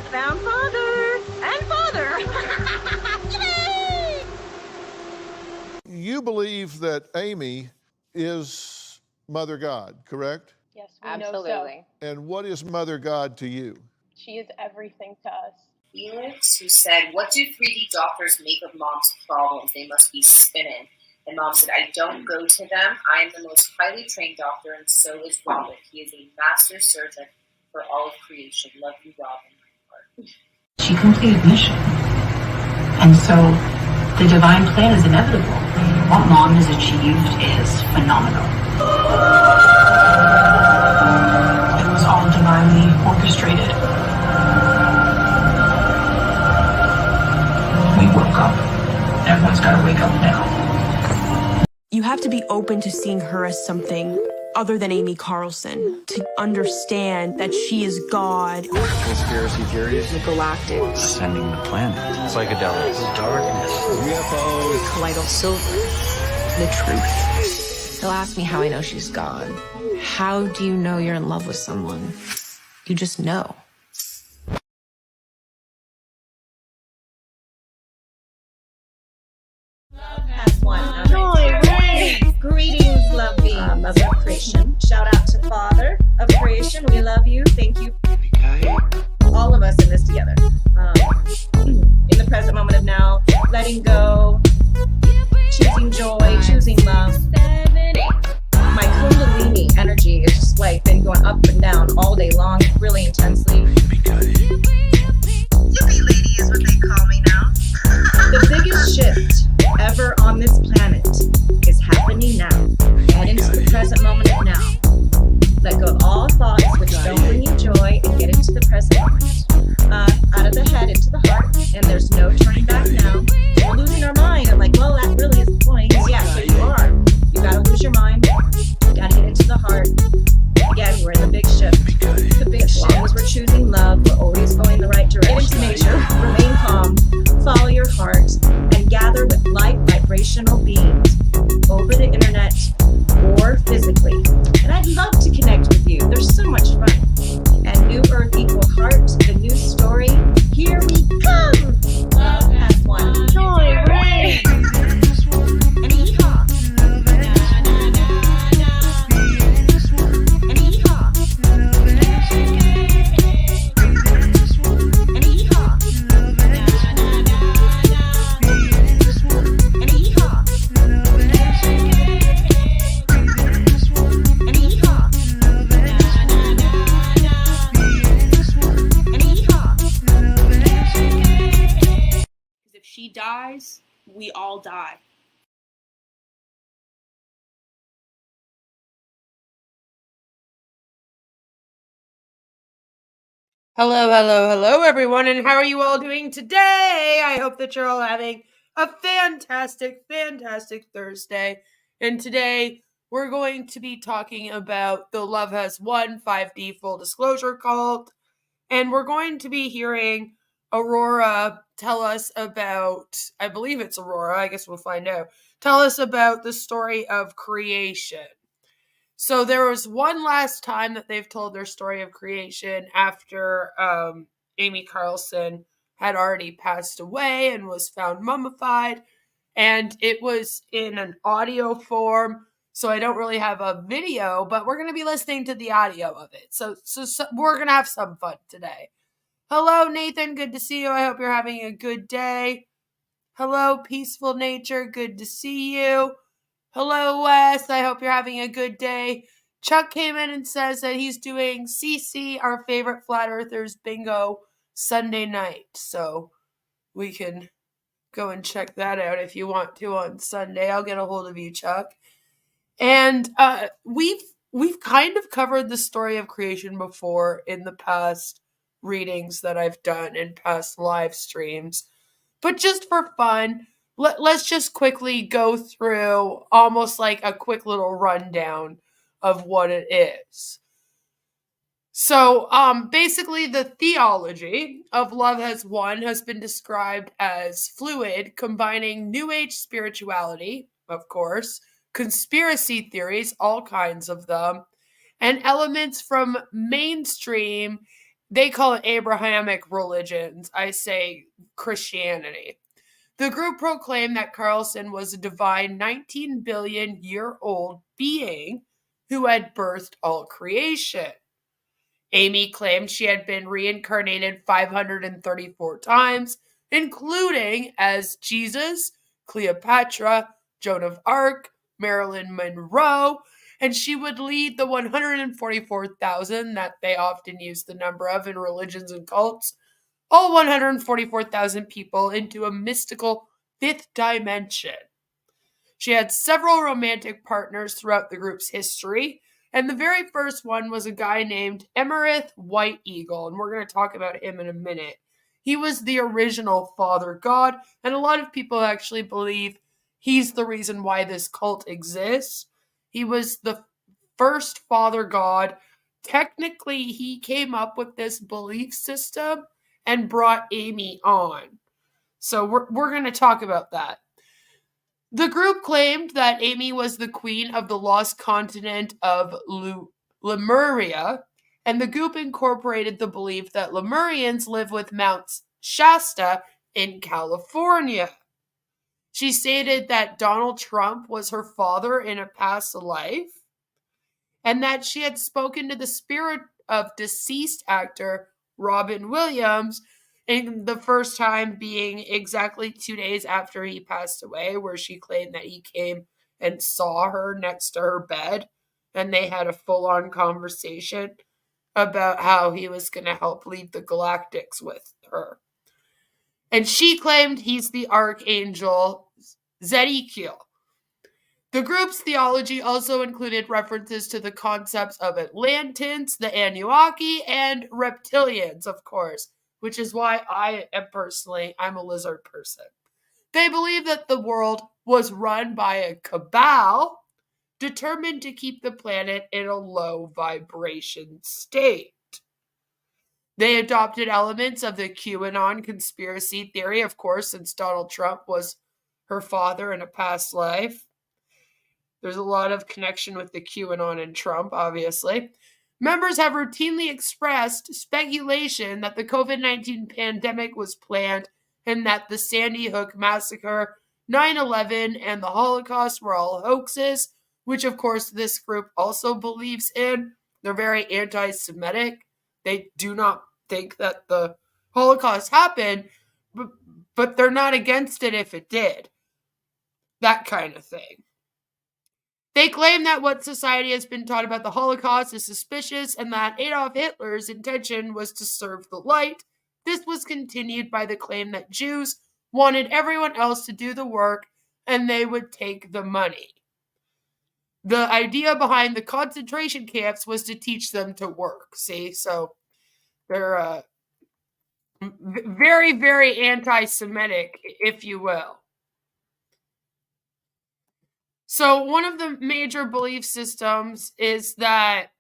found father and father. You believe that Amy is Mother God, correct? Yes, we Absolutely. know so. And what is Mother God to you? She is everything to us. Felix, who said, "What do 3D doctors make of mom's problems? They must be spinning." And mom said, "I don't go to them. I am the most highly trained doctor, and so is Robin. He is a master surgeon for all of creation. Love you, Robin." She completed mission. And so the divine plan is inevitable. What mom has achieved is phenomenal. It was all divinely orchestrated. We woke up. Everyone's got to wake up now. You have to be open to seeing her as something other than Amy Carlson, to understand that she is God. Conspiracy theories. The galactic. Ascending the planet. Psychedelics. Darkness. UFOs. Colloidal silver. The truth. He'll ask me how I know she's God. How do you know you're in love with someone? You just know. Greetings, lovely Mother of Creation. Shout out to Father of Creation. We love you. Thank you. All of us in this together. In the present moment of now, letting go, choosing joy, choosing love. My Kundalini energy is just like been going up and down all day long, really intensely. Yippee lady is what they call me now. The biggest shift ever on this planet is happening now. Head into the present moment of now. Let go of all thoughts which don't bring you joy and get into the present moment. Out of the head into the heart, and there's no turning back now. We're losing our mind. I'm like, well, that really is the point. Yeah, so you are. You gotta lose your mind. You gotta get into the heart. Again, we're in the big shift. The big shift. As long as we're choosing love, we're always going the right direction. Get into nature, remain calm, follow your heart, and gather with light vibrational beings over the internet or physically. And I'd love to connect with you. There's so much fun. And New Earth Equal Heart, the new story. Here we come. Love has one. Joy reigns. And yeehaw. And yeehaw. And yeehaw. And yeehaw. And yeehaw. And yeehaw. If she dies, we all die. Hello, everyone, and how are you all doing today? I hope that you're all having a fantastic Thursday. And today, we're going to be talking about the Love Has Won 5D Full Disclosure Cult. And we're going to be hearing Aurora tell us about, I believe it's Aurora, I guess we'll find out, tell us about the story of creation. So there was one last time that they've told their story of creation after Amy Carlson had already passed away and was found mummified. And it was in an audio form, so I don't really have a video, but we're going to be listening to the audio of it. So we're going to have some fun today. Hello, Nathan. Good to see you. I hope you're having a good day. Hello, Peaceful Nature. Good to see you. Hello, Wes. I hope you're having a good day. Chuck came in and says that he's doing CC, our favorite Flat Earthers bingo, Sunday night. So we can go and check that out if you want to on Sunday. I'll get a hold of you, Chuck. And we've kind of covered the story of creation before in the past readings that I've done in past live streams. But just for fun, let's just quickly go through almost like a quick little rundown of what it is. So, basically the theology of Love Has Won has been described as fluid, combining New Age spirituality, of course, conspiracy theories, all kinds of them, and elements from mainstream they call it Abrahamic religions. I say Christianity. The group proclaimed that Carlson was a divine 19 billion year old being who had birthed all creation. Amy claimed she had been reincarnated 534 times, including as Jesus, Cleopatra, Joan of Arc, Marilyn Monroe, and she would lead the 144,000 that they often use the number of in religions and cults, all 144,000 people into a mystical fifth dimension. She had several romantic partners throughout the group's history, and the very first one was a guy named Emerith White Eagle, and we're going to talk about him in a minute. He was the original Father God, and a lot of people actually believe he's the reason why this cult exists. He was the first Father God. Technically, he came up with this belief system and brought Amy on. So we're going to talk about that. The group claimed that Amy was the queen of the lost continent of Lemuria, and the group incorporated the belief that Lemurians live with Mount Shasta in California. She stated that Donald Trump was her father in a past life, and that she had spoken to the spirit of deceased actor Robin Williams, in the first time being exactly 2 days after he passed away, where she claimed that he came and saw her next to her bed, and they had a full-on conversation about how he was going to help lead the Galactics with her. And she claimed he's the Archangel Zedekiel. The group's theology also included references to the concepts of Atlanteans, the Anunnaki, and reptilians, of course, which is why I'm a lizard person. They believe that the world was run by a cabal determined to keep the planet in a low vibration state. They adopted elements of the QAnon conspiracy theory, of course, since Donald Trump was her father in a past life. There's a lot of connection with the QAnon and Trump, obviously. Members have routinely expressed speculation that the COVID-19 pandemic was planned and that the Sandy Hook massacre, 9/11, and the Holocaust were all hoaxes, which of course this group also believes in. They're very anti-Semitic. They do not think that the Holocaust happened, but they're not against it if it did. That kind of thing. They claim that what society has been taught about the Holocaust is suspicious and that Adolf Hitler's intention was to serve the light. This was continued by the claim that Jews wanted everyone else to do the work and they would take the money. The idea behind the concentration camps was to teach them to work. See, so they're very, very anti-Semitic, if you will. So one of the major belief systems is that,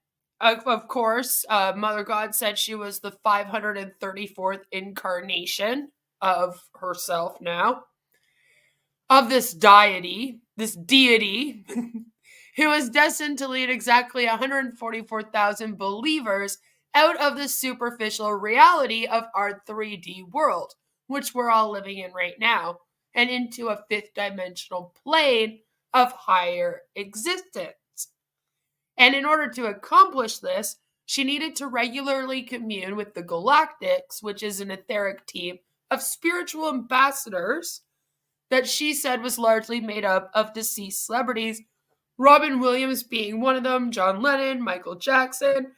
of course, Mother God said she was the 534th incarnation of herself now, of this deity, who is destined to lead exactly 144,000 believers out of the superficial reality of our 3D world, which we're all living in right now, and into a fifth dimensional plane of higher existence. And in order to accomplish this, she needed to regularly commune with the Galactics, which is an etheric team of spiritual ambassadors that she said was largely made up of deceased celebrities, Robin Williams being one of them, John Lennon, Michael Jackson.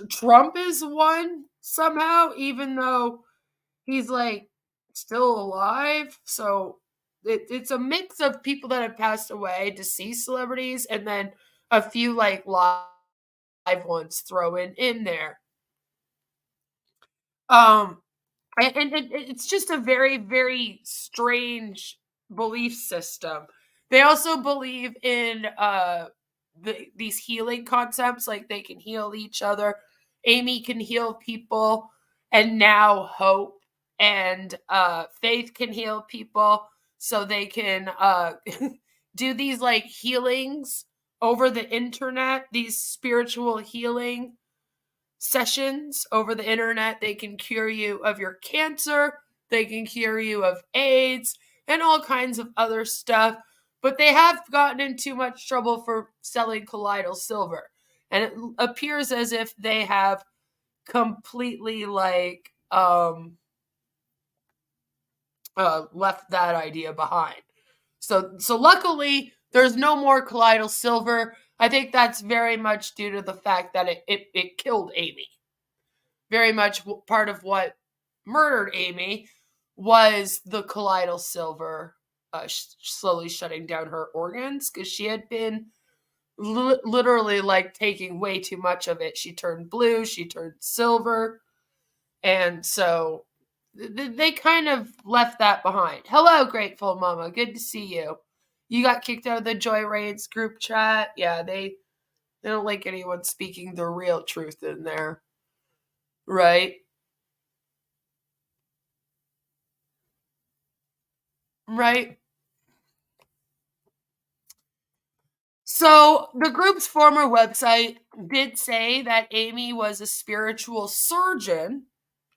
Trump is one somehow, even though he's like still alive. So it's a mix of people that have passed away, deceased celebrities, and then a few like live ones thrown in there. And it's just a very, very strange belief system. They also believe in these healing concepts, like they can heal each other. Amy can heal people, and now Hope and Faith can heal people. So they can do these like healings over the internet, these spiritual healing sessions over the internet. They can cure you of your cancer. They can cure you of AIDS and all kinds of other stuff. But they have gotten in too much trouble for selling colloidal silver. And it appears as if they have completely left that idea behind. So luckily, there's no more colloidal silver. I think that's very much due to the fact that it killed Amy. Very much part of what murdered Amy was the colloidal silver slowly shutting down her organs, because she had been literally like taking way too much of it. She turned blue, she turned silver, and so they kind of left that behind. Hello, Grateful Mama. Good to see you. You got kicked out of the Joy Raids group chat. Yeah, they don't like anyone speaking the real truth in there. Right? Right? So the group's former website did say that Amy was a spiritual surgeon,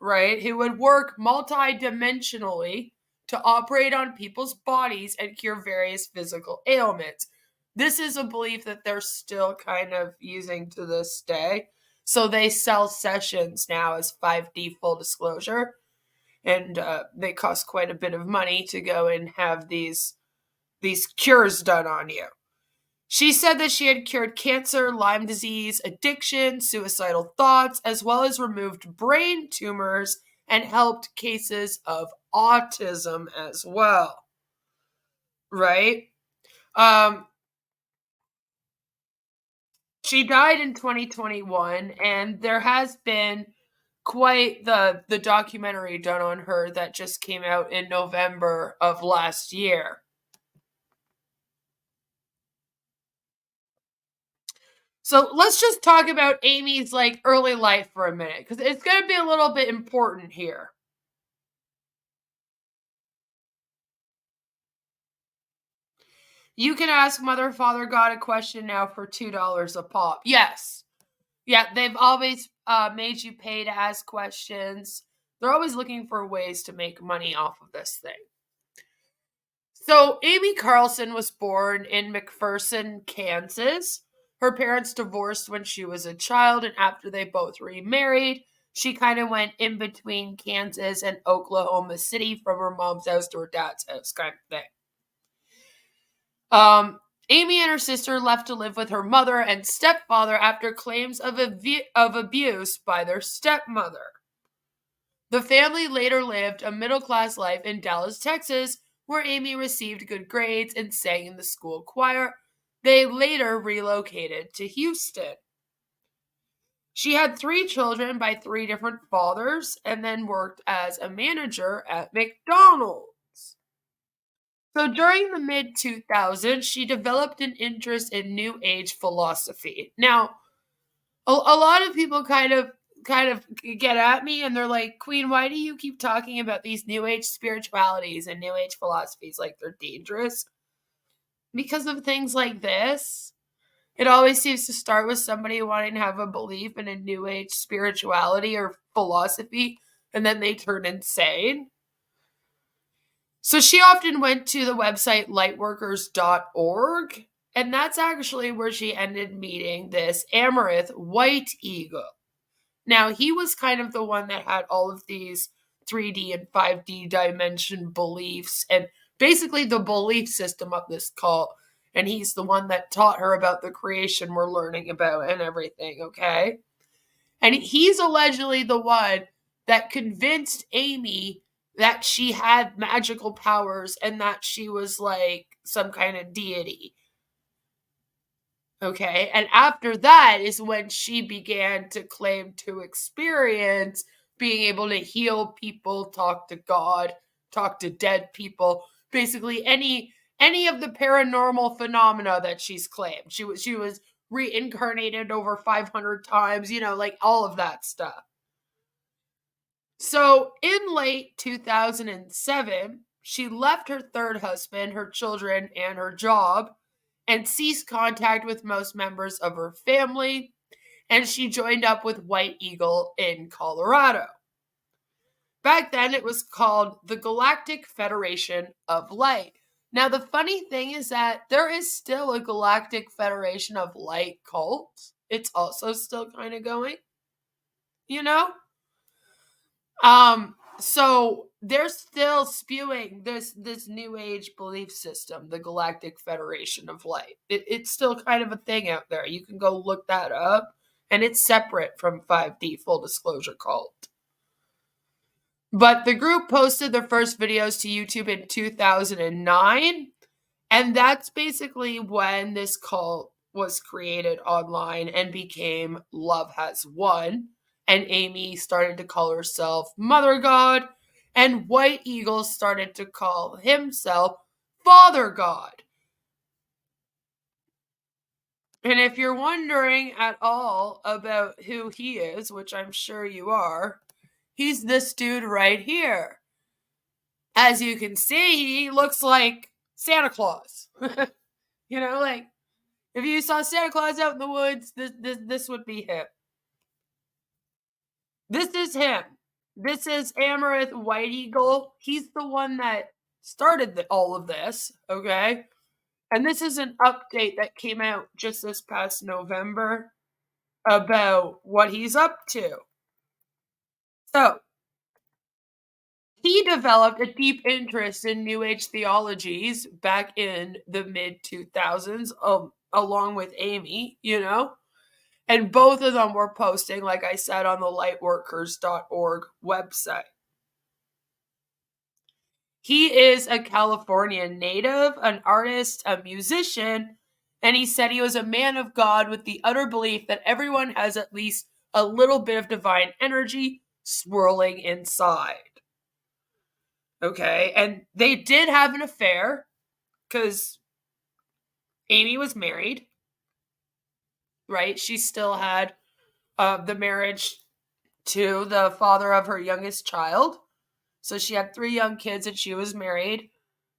right, who would work multidimensionally to operate on people's bodies and cure various physical ailments. This is a belief that they're still kind of using to this day. So they sell sessions now as 5D full disclosure, and they cost quite a bit of money to go and have these cures done on you. She said that she had cured cancer, Lyme disease, addiction, suicidal thoughts, as well as removed brain tumors and helped cases of autism as well. Right? She died in 2021, and there has been quite the documentary done on her that just came out in November of last year. So let's just talk about Amy's early life for a minute, because it's going to be a little bit important here. You can ask Mother, Father, God a question now for $2 a pop. Yes. Yeah, they've always made you pay to ask questions. They're always looking for ways to make money off of this thing. So Amy Carlson was born in McPherson, Kansas. Her parents divorced when she was a child, and after they both remarried, she kind of went in between Kansas and Oklahoma City from her mom's house to her dad's house kind of thing. Amy and her sister left to live with her mother and stepfather after claims of abuse by their stepmother. The family later lived a middle-class life in Dallas, Texas, where Amy received good grades and sang in the school choir. They later relocated to Houston. She had 3 children by 3 different fathers and then worked as a manager at McDonald's. So during the mid-2000s, she developed an interest in New Age philosophy. Now, a lot of people kind of get at me and they're like, Queen, why do you keep talking about these New Age spiritualities and New Age philosophies like they're dangerous? Because of things like this. It always seems to start with somebody wanting to have a belief in a New Age spirituality or philosophy, and then they turn insane. So she often went to the website lightworkers.org, and that's actually where she ended meeting this Amaranth White Eagle. Now, he was kind of the one that had all of these 3D and 5D dimension beliefs and basically the belief system of this cult. And he's the one that taught her about the creation we're learning about and everything, okay? And he's allegedly the one that convinced Amy that she had magical powers and that she was like some kind of deity. Okay, and after that is when she began to claim to experience being able to heal people, talk to God, talk to dead people, basically any of the paranormal phenomena that she's claimed. She was reincarnated over 500 times, like all of that stuff. So in late 2007, she left her third husband, her children, and her job, and ceased contact with most members of her family. and she joined up with White Eagle in Colorado. Back then, it was called the Galactic Federation of Light. Now, the funny thing is that there is still a Galactic Federation of Light cult. It's also still kind of going, you know? So they're still spewing this new age belief system, the Galactic Federation of Light. It's still kind of a thing out there. You can go look that up, and it's separate from 5D, Full Disclosure Cult. But the group posted their first videos to YouTube in 2009, and that's basically when this cult was created online and became Love Has Won, and Amy started to call herself Mother God, and White Eagle started to call himself Father God. And if you're wondering at all about who he is, which I'm sure you are, he's this dude right here. As you can see, he looks like Santa Claus. You know, like, if you saw Santa Claus out in the woods, this would be him. This is him. This is Amaranth White Eagle. He's the one that started all of this, okay? And this is an update that came out just this past November about what he's up to. So, he developed a deep interest in New Age theologies back in the mid-2000s, along with Amy, you know? And both of them were posting, like I said, on the lightworkers.org website. He is a California native, an artist, a musician, and he said he was a man of God with the utter belief that everyone has at least a little bit of divine energy swirling inside. Okay, and they did have an affair because Amy was married, right? She still had the marriage to the father of her youngest child. So she had 3 young kids and she was married,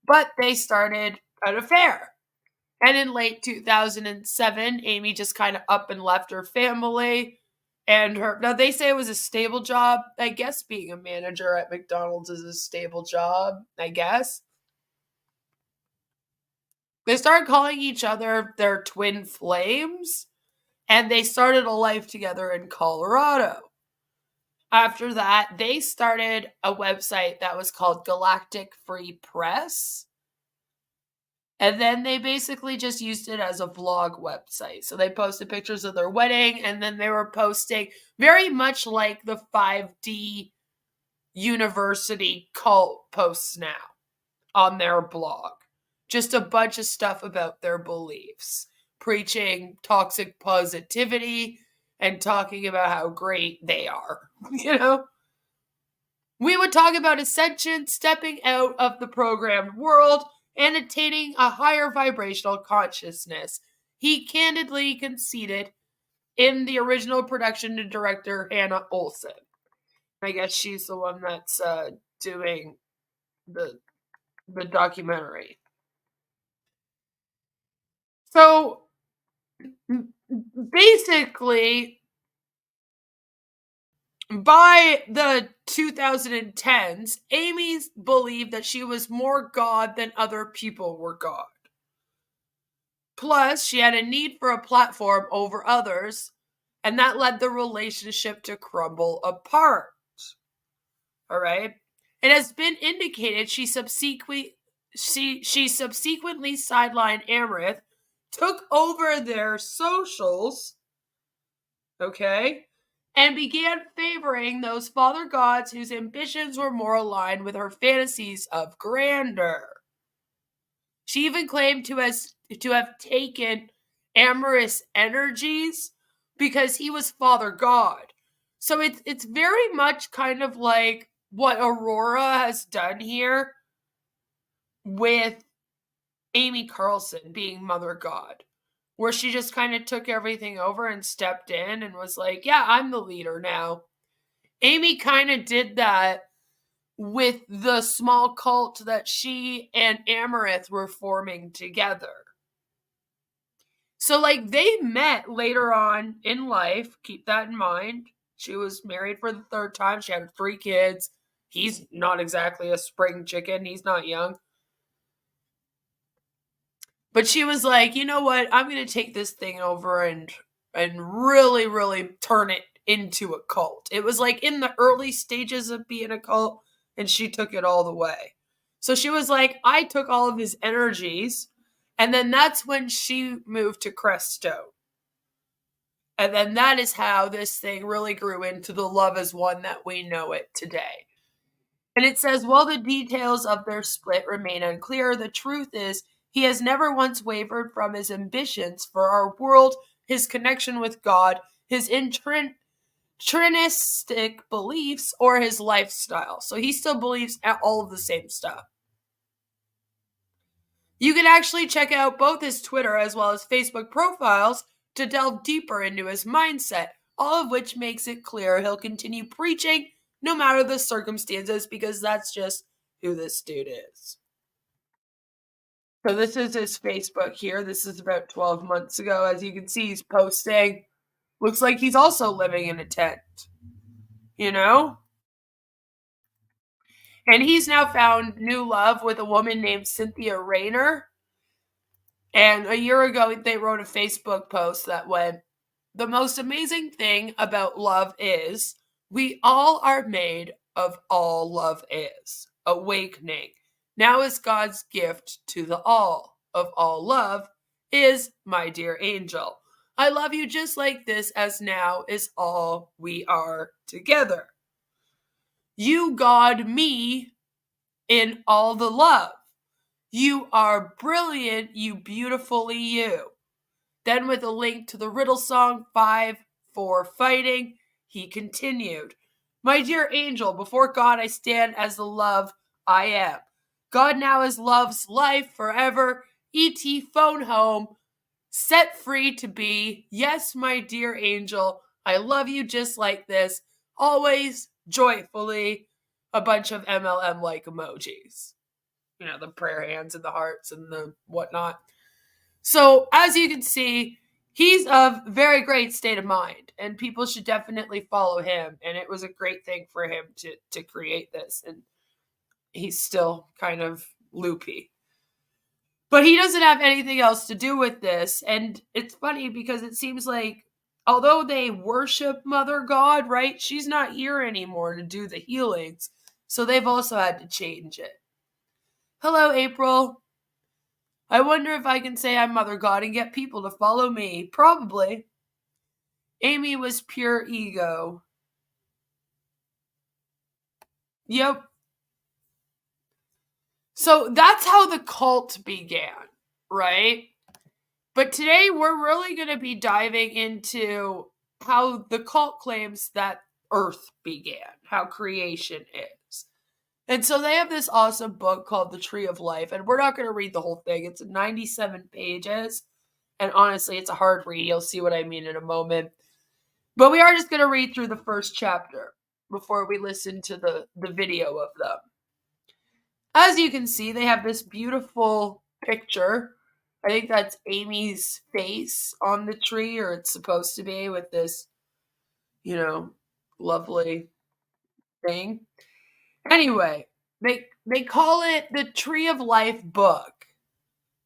but they started an affair. And in late 2007, Amy just kind of up and left her family and her. Now, they say it was a stable job. I guess being a manager at McDonald's is a stable job, I guess. They started calling each other their twin flames, and they started a life together in Colorado. After that, they started a website that was called Galactic Free Press. And then they basically just used it as a vlog website. So they posted pictures of their wedding, and then they were posting very much like the 5D University cult posts now on their blog. Just a bunch of stuff about their beliefs, preaching toxic positivity and talking about how great they are, you know? We would talk about ascension, stepping out of the programmed world, and attaining a higher vibrational consciousness. He candidly conceded in the original production to director Hannah Olsen. I guess she's the one that's doing the documentary. So, basically, by the 2010s, Amy believed that she was more God than other people were God. Plus, she had a need for a platform over others, and that led the relationship to crumble apart. All right? It has been indicated she subsequently sidelined Amaranth, took over their socials, okay, and began favoring those father gods whose ambitions were more aligned with her fantasies of grandeur. She even claimed to have taken Amaranth's energies because he was father god. So it's very much kind of like what Aurora has done here with Amy Carlson being mother god, where she just kind of took everything over and stepped in and was like, yeah, I'm the leader now. Amy kind of did that with the small cult that she and Amaranth were forming together. So, like, they met later on in life. Keep that in mind. She was married for the third time. She had 3 kids. He's not exactly a spring chicken. He's not young. But she was like, you know what? I'm going to take this thing over and really, really turn it into a cult. It was like in the early stages of being a cult, and she took it all the way. So she was like, I took all of his energies, and then that's when she moved to Cresto. And then that is how this thing really grew into the Love Is One that we know it today. And it says, while the details of their split remain unclear, the truth is he has never once wavered from his ambitions for our world, his connection with God, his intrinstic beliefs, or his lifestyle. So he still believes all of the same stuff. You can actually check out both his Twitter as well as Facebook profiles to delve deeper into his mindset, all of which makes it clear he'll continue preaching no matter the circumstances, because that's just who this dude is. So this is his Facebook here. This is about 12 months ago. As you can see, he's posting. Looks like he's also living in a tent. You know? And he's now found new love with a woman named Cynthia Rayner. And a year ago, they wrote a Facebook post that went, the most amazing thing about love is we all are made of all love is. Awakening. Now is God's gift to the all of all love is my dear angel. I love you just like this, as now is all we are together. You, God, me in all the love. You are brilliant, you beautifully you. Then with a link to the riddle song 5 for fighting, he continued, my dear angel, before God I stand as the love I am. God now is love's life forever. E.T. phone home. Set free to be. Yes, my dear angel, I love you just like this. Always, joyfully. A bunch of MLM-like emojis. You know, the prayer hands and the hearts and the whatnot. So, as you can see, he's of very great state of mind, and people should definitely follow him, and it was a great thing for him to create this, and he's still kind of loopy. But he doesn't have anything else to do with this, and it's funny because it seems like, although they worship Mother God, right, she's not here anymore to do the healings, so they've also had to change it. Hello, April. I wonder if I can say I'm Mother God and get people to follow me. Probably. Amy was pure ego. Yep. So that's how the cult began, right? But today we're really going to be diving into how the cult claims that Earth began, how creation is. And so they have this awesome book called The Tree of Life, and we're not going to read the whole thing. It's 97 pages, and honestly, it's a hard read. You'll see what I mean in a moment. But we are just going to read through the first chapter before we listen to the video of them. As you can see, they have this beautiful picture. I think that's Amy's face on the tree, or it's supposed to be, with this, you know, lovely thing. Anyway, they call it the Tree of Life book.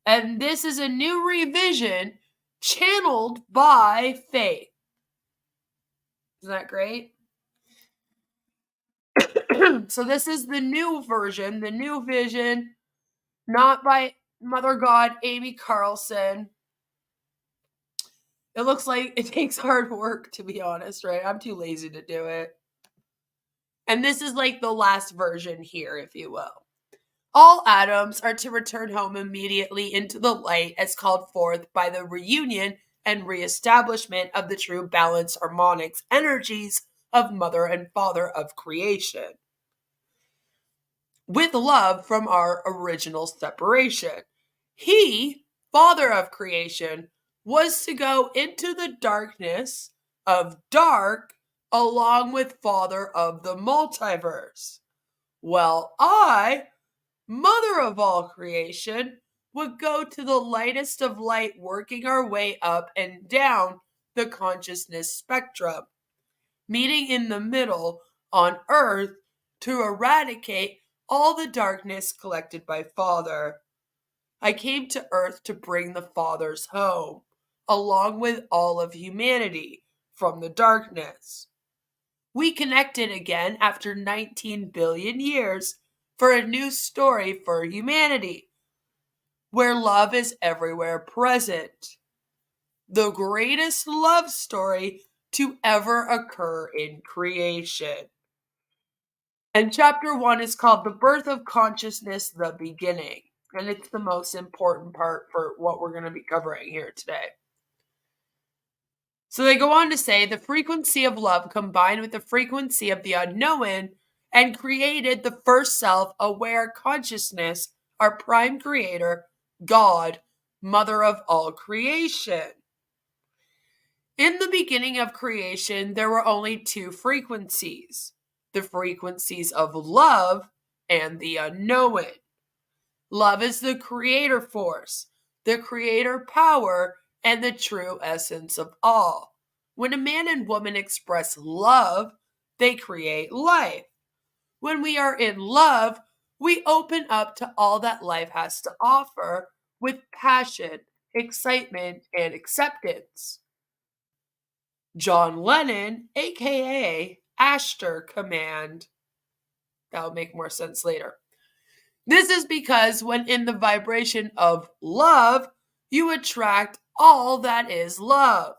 And this is a new revision channeled by faith. Isn't that great? So this is the new version, the new vision, not by Mother God, Amy Carlson. It looks like it takes hard work, to be honest, right? I'm too lazy to do it. And this is like the last version here, if you will. All atoms are to return home immediately into the light as called forth by the reunion and reestablishment of the true balance harmonics energies of Mother and Father of creation, with love from our original separation. He, Father of creation, was to go into the darkness of dark along with Father of the multiverse. Well, I, Mother of all creation, would go to the lightest of light, working our way up and down the consciousness spectrum, meeting in the middle on earth to eradicate all the darkness collected by Father. I came to earth to bring the Fathers home, along with all of humanity, from the darkness. We connected again after 19 billion years for a new story for humanity, where love is everywhere present. The greatest love story to ever occur in creation. And chapter 1 is called The Birth of Consciousness, the Beginning. And it's the most important part for what we're going to be covering here today. So they go on to say the frequency of love combined with the frequency of the unknown and created the first self-aware consciousness, our prime creator, God, mother of all creation. In the beginning of creation, there were only two frequencies, the frequencies of love and the unknown. Love is the creator force, the creator power, and the true essence of all. When a man and woman express love, they create life. When we are in love, we open up to all that life has to offer with passion, excitement, and acceptance. John Lennon, aka Ashtar Command. That'll make more sense later. This is because when in the vibration of love, you attract all that is love,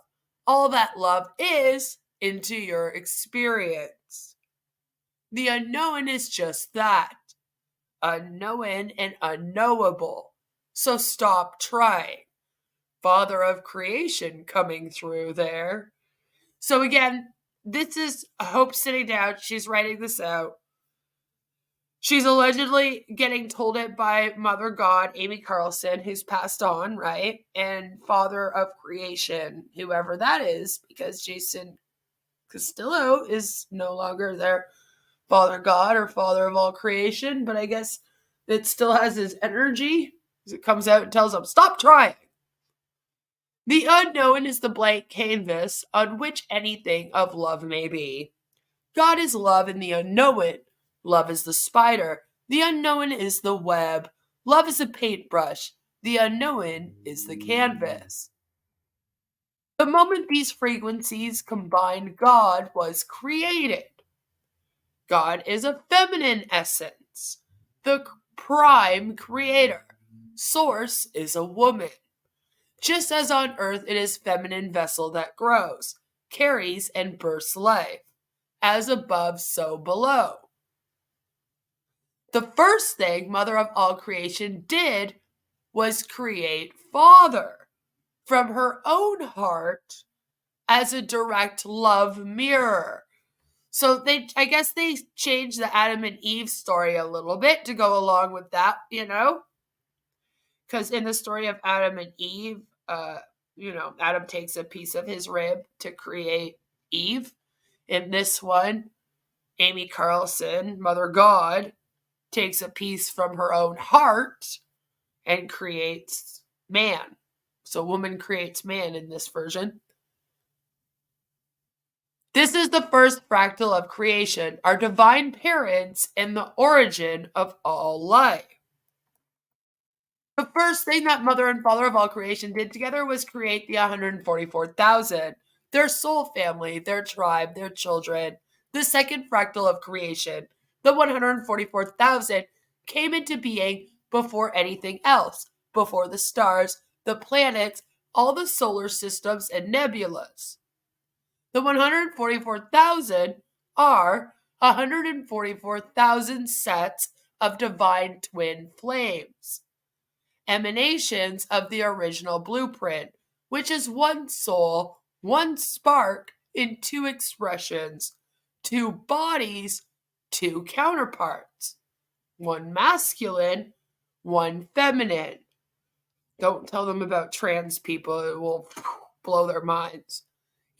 all that love is into your experience. The unknown is just that, unknown and unknowable. So stop trying. Father of creation coming through there. So again, this is Hope sitting down. She's writing this out. She's allegedly getting told it by Mother God, Amy Carlson, who's passed on, right? And Father of Creation, whoever that is, because Jason Castillo is no longer their Father God or Father of all creation, but I guess it still has his energy as it comes out and tells them, stop trying. The unknown is the blank canvas on which anything of love may be. God is love in the unknown. Love is the spider. The unknown is the web. Love is a paintbrush. The unknown is the canvas. The moment these frequencies combined, God was created. God is a feminine essence, the prime creator. Source is a woman. Just as on earth it is feminine vessel that grows, carries, and bursts life. As above, so below. The first thing Mother of all creation did was create Father from her own heart as a direct love mirror. So I guess they changed the Adam and Eve story a little bit to go along with that, because in the story of Adam and Eve, Adam takes a piece of his rib to create Eve. In this one, Amy Carlson, Mother God, takes a piece from her own heart and creates man. So woman creates man in this version. This is the first fractal of creation, our divine parents and the origin of all life. The first thing that Mother and Father of all creation did together was create the 144,000, their soul family, their tribe, their children. The second fractal of creation, the 144,000, came into being before anything else, before the stars, the planets, all the solar systems and nebulas. The 144,000 are 144,000 sets of divine twin flames, emanations of the original blueprint, which is one soul, one spark in two expressions, two bodies, two counterparts, one masculine, one feminine. Don't tell them about trans people, it will blow their minds.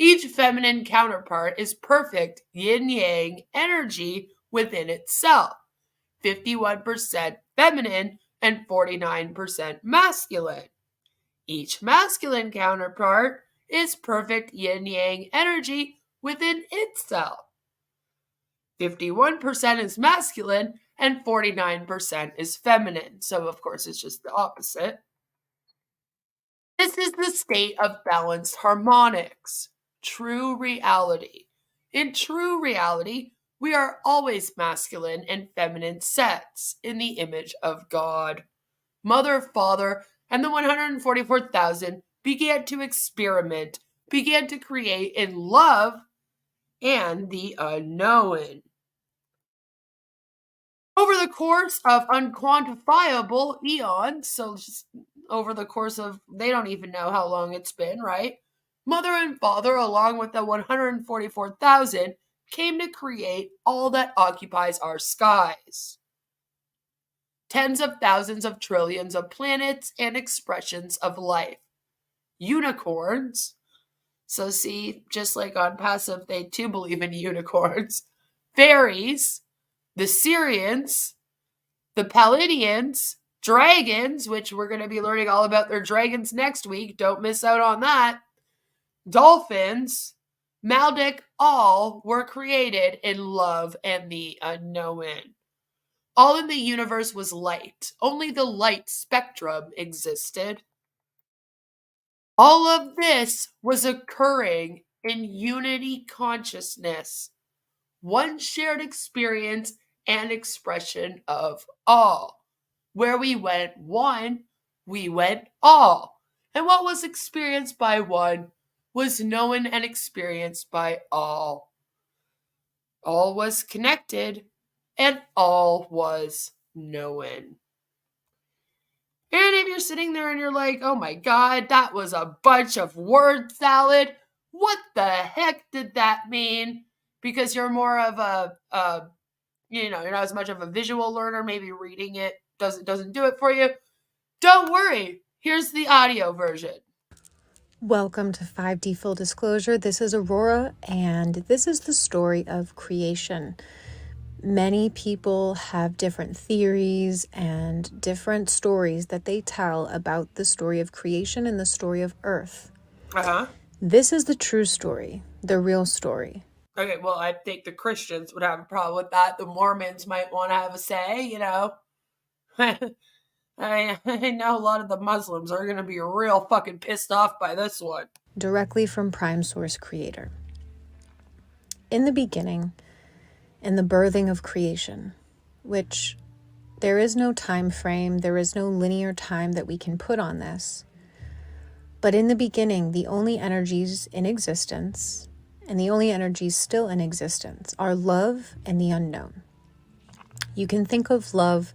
Each feminine counterpart is perfect yin-yang energy within itself. 51% feminine, and 49% masculine. Each masculine counterpart is perfect yin-yang energy within itself. 51% is masculine and 49% is feminine. So, of course, it's just the opposite. This is the state of balanced harmonics, true reality. In true reality, we are always masculine and feminine sets in the image of God. Mother, Father, and the 144,000 began to experiment, began to create in love and the unknown. Over the course of unquantifiable eons, so just over the course of, they don't even know how long it's been, right? Mother and Father, along with the 144,000, came to create all that occupies our skies. Tens of thousands of trillions of planets and expressions of life. Unicorns. So see, just like on Passive, they too believe in unicorns. Fairies, the Syrians, the Palladians, dragons, which we're going to be learning all about their dragons next week. Don't miss out on that. Dolphins, Maldek, all were created in love and the unknown. All in the universe was light. Only the light spectrum existed. All of this was occurring in unity consciousness, one shared experience and expression of all. Where we went one, we went all. And what was experienced by one was known and experienced by all. All was connected and all was known. And if you're sitting there and you're like, oh my God, that was a bunch of word salad. What the heck did that mean? Because you're more of you're not as much of a visual learner. Maybe reading it doesn't do it for you. Don't worry. Here's the audio version. Welcome to 5D Full Disclosure. This is Aurora, and this is the story of creation. Many people have different theories and different stories that they tell about the story of creation and the story of Earth. This is the true story, the real story. Okay, well, I think the Christians would have a problem with that. The Mormons might want to have a say, I know a lot of the Muslims are going to be real fucking pissed off by this one. Directly from Prime Source Creator. In the beginning, in the birthing of creation, which there is no time frame, there is no linear time that we can put on this. But in the beginning, the only energies in existence, and the only energies still in existence, are love and the unknown. You can think of love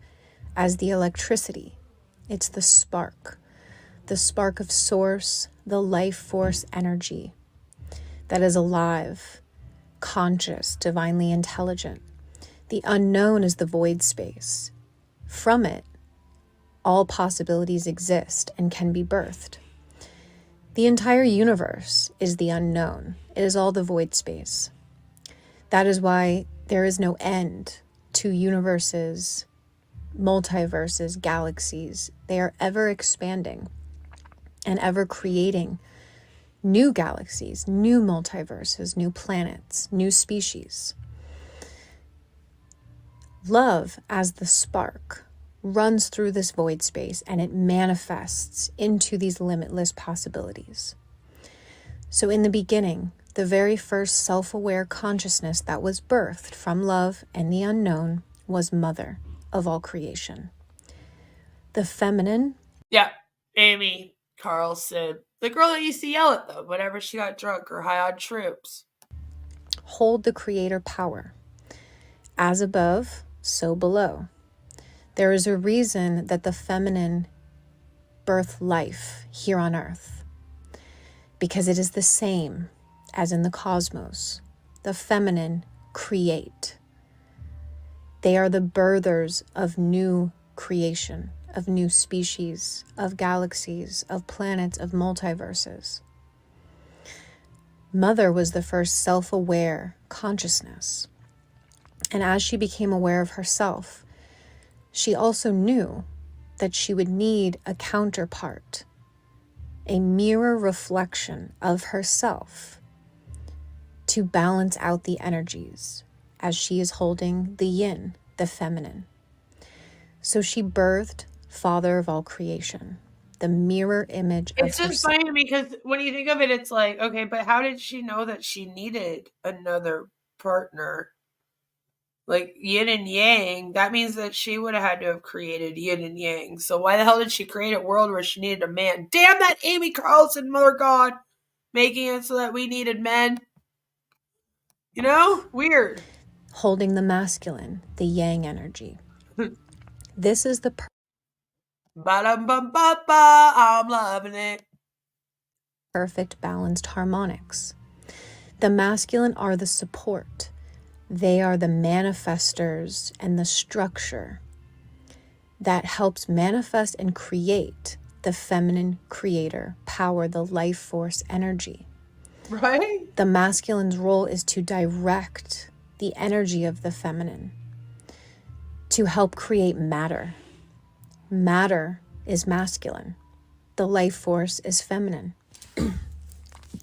as the electricity. It's the spark of source, the life force energy that is alive, conscious, divinely intelligent. The unknown is the void space. From it, all possibilities exist and can be birthed. The entire universe is the unknown. It is all the void space. That is why there is no end to universes, multiverses, galaxies. They are ever expanding and ever creating new galaxies, new multiverses, new planets, new species. Love, as the spark, runs through this void space and it manifests into these limitless possibilities. So in the beginning, the very first self-aware consciousness that was birthed from love and the unknown was Mother of all creation. The feminine. Yeah, Amy Carlson. The girl that used to yell at them whenever she got drunk or high on shrooms. Hold the creator power. As above, so below. There is a reason that the feminine birth life here on earth, because it is the same as in the cosmos. The feminine create. They are the birthers of new creation, of new species, of galaxies, of planets, of multiverses. Mother was the first self-aware consciousness. And as she became aware of herself, she also knew that she would need a counterpart, a mirror reflection of herself to balance out the energies as she is holding the yin, the feminine. So she birthed Father of all creation, the mirror image of herself. It's just funny because when you think of it, it's like, okay, but how did she know that she needed another partner? Like yin and yang, that means that she would have had to have created yin and yang. So why the hell did she create a world where she needed a man? Damn that Amy Carlson, mother god, making it so that we needed men. You know? Weird. Holding the masculine, the yang energy. This is the Ba-dum-bum-ba-ba, I'm loving it. Perfect balanced harmonics. The masculine are the support. They are the manifestors and the structure that helps manifest and create the feminine creator power, the life force energy. Right? The masculine's role is to direct the energy of the feminine, to help create matter. Matter is masculine. The life force is feminine.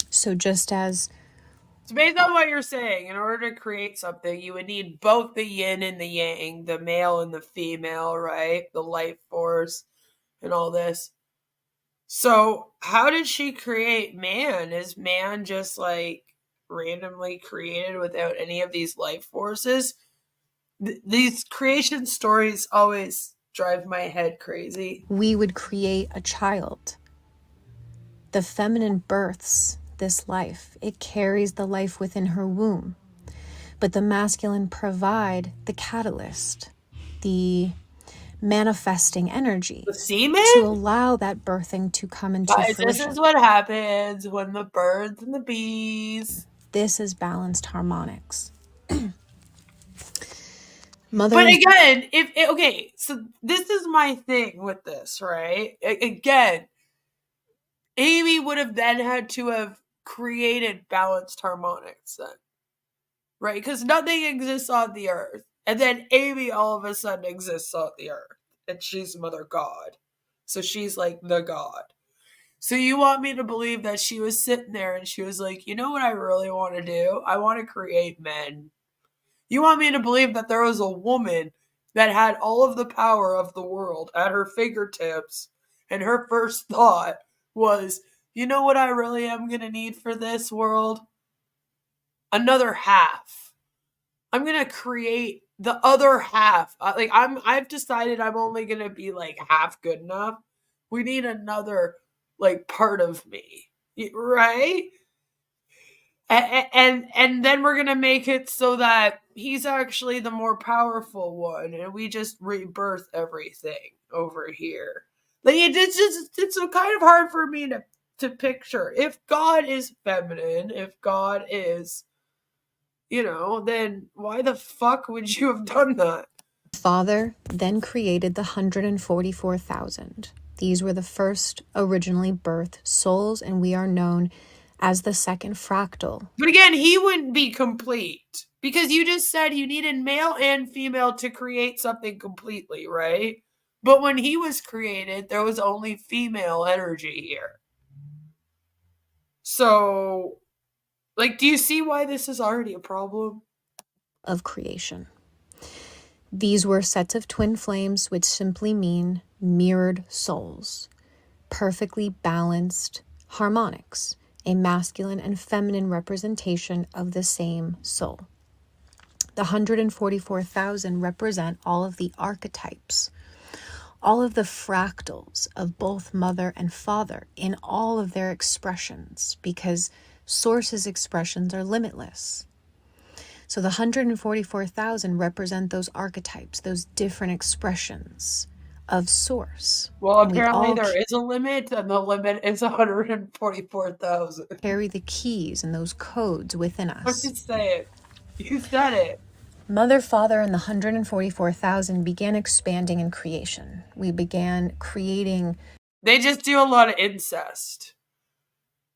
So just as... So based on what you're saying, in order to create something, you would need both the yin and the yang, the male and the female, right? The life force and all this. So how did she create man? Is man just like randomly created without any of these life forces? These creation stories always drive my head crazy. We would create a child. The feminine births this life. It carries the life within her womb. But the masculine provide the catalyst, the manifesting energy, the semen, to allow that birthing to come into fruition. This is what happens when the birds and the bees. This is balanced harmonics. But again, okay, so this is my thing with this, right? Again, Amy would have then had to have created balanced harmonics then, right? Because nothing exists on the earth, and then Amy all of a sudden exists on the earth, and she's Mother God, so she's like the god. So you want me to believe that she was sitting there and she was like, you know what I really want to do? I want to create men. You want me to believe that there was a woman that had all of the power of the world at her fingertips, and her first thought was, you know what I really am going to need for this world? Another half. I'm going to create the other half. I've decided I'm only going to be like half good enough. We need another like part of me, right? And then we're going to make it so that he's actually the more powerful one, and we just rebirth everything over here. Like it's so kind of hard for me to picture. If God is feminine, if God is, then why the fuck would you have done that? Father then created the 144,000. These were the first originally birthed souls, and we are known as the second fractal. But again, he wouldn't be complete, because you just said you needed male and female to create something completely, right? But when he was created, there was only female energy here. So, do you see why this is already a problem? Of creation. These were sets of twin flames, which simply mean mirrored souls, perfectly balanced harmonics, a masculine and feminine representation of the same soul. The 144,000 represent all of the archetypes, all of the fractals of both mother and father in all of their expressions, because Source's expressions are limitless. So the 144,000 represent those archetypes, those different expressions of Source. Well, apparently there is a limit, and the limit is 144,000. Carry the keys and those codes within us. What did you say? You said it. Mother, Father, and the 144,000 began expanding in creation. We began creating... They just do a lot of incest.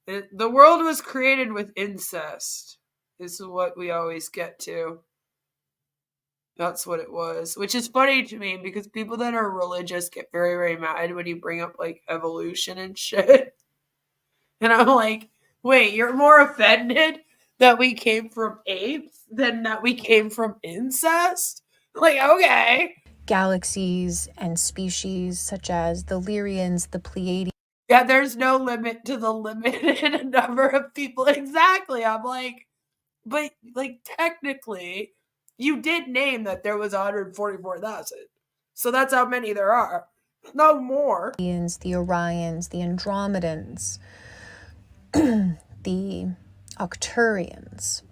The world was created with incest. This is what we always get to. That's what it was, which is funny to me because people that are religious get very, very mad when you bring up like evolution and shit. And I'm like, wait, you're more offended that we came from apes than that we came from incest? Like, okay. Galaxies and species such as the Lyrians, the Pleiades. Yeah, there's no limit to the limited number of people. Exactly. I'm like, but like technically, you did name that there was 144,000. So that's how many there are. No more. The Orions, the Andromedans, the Octurians.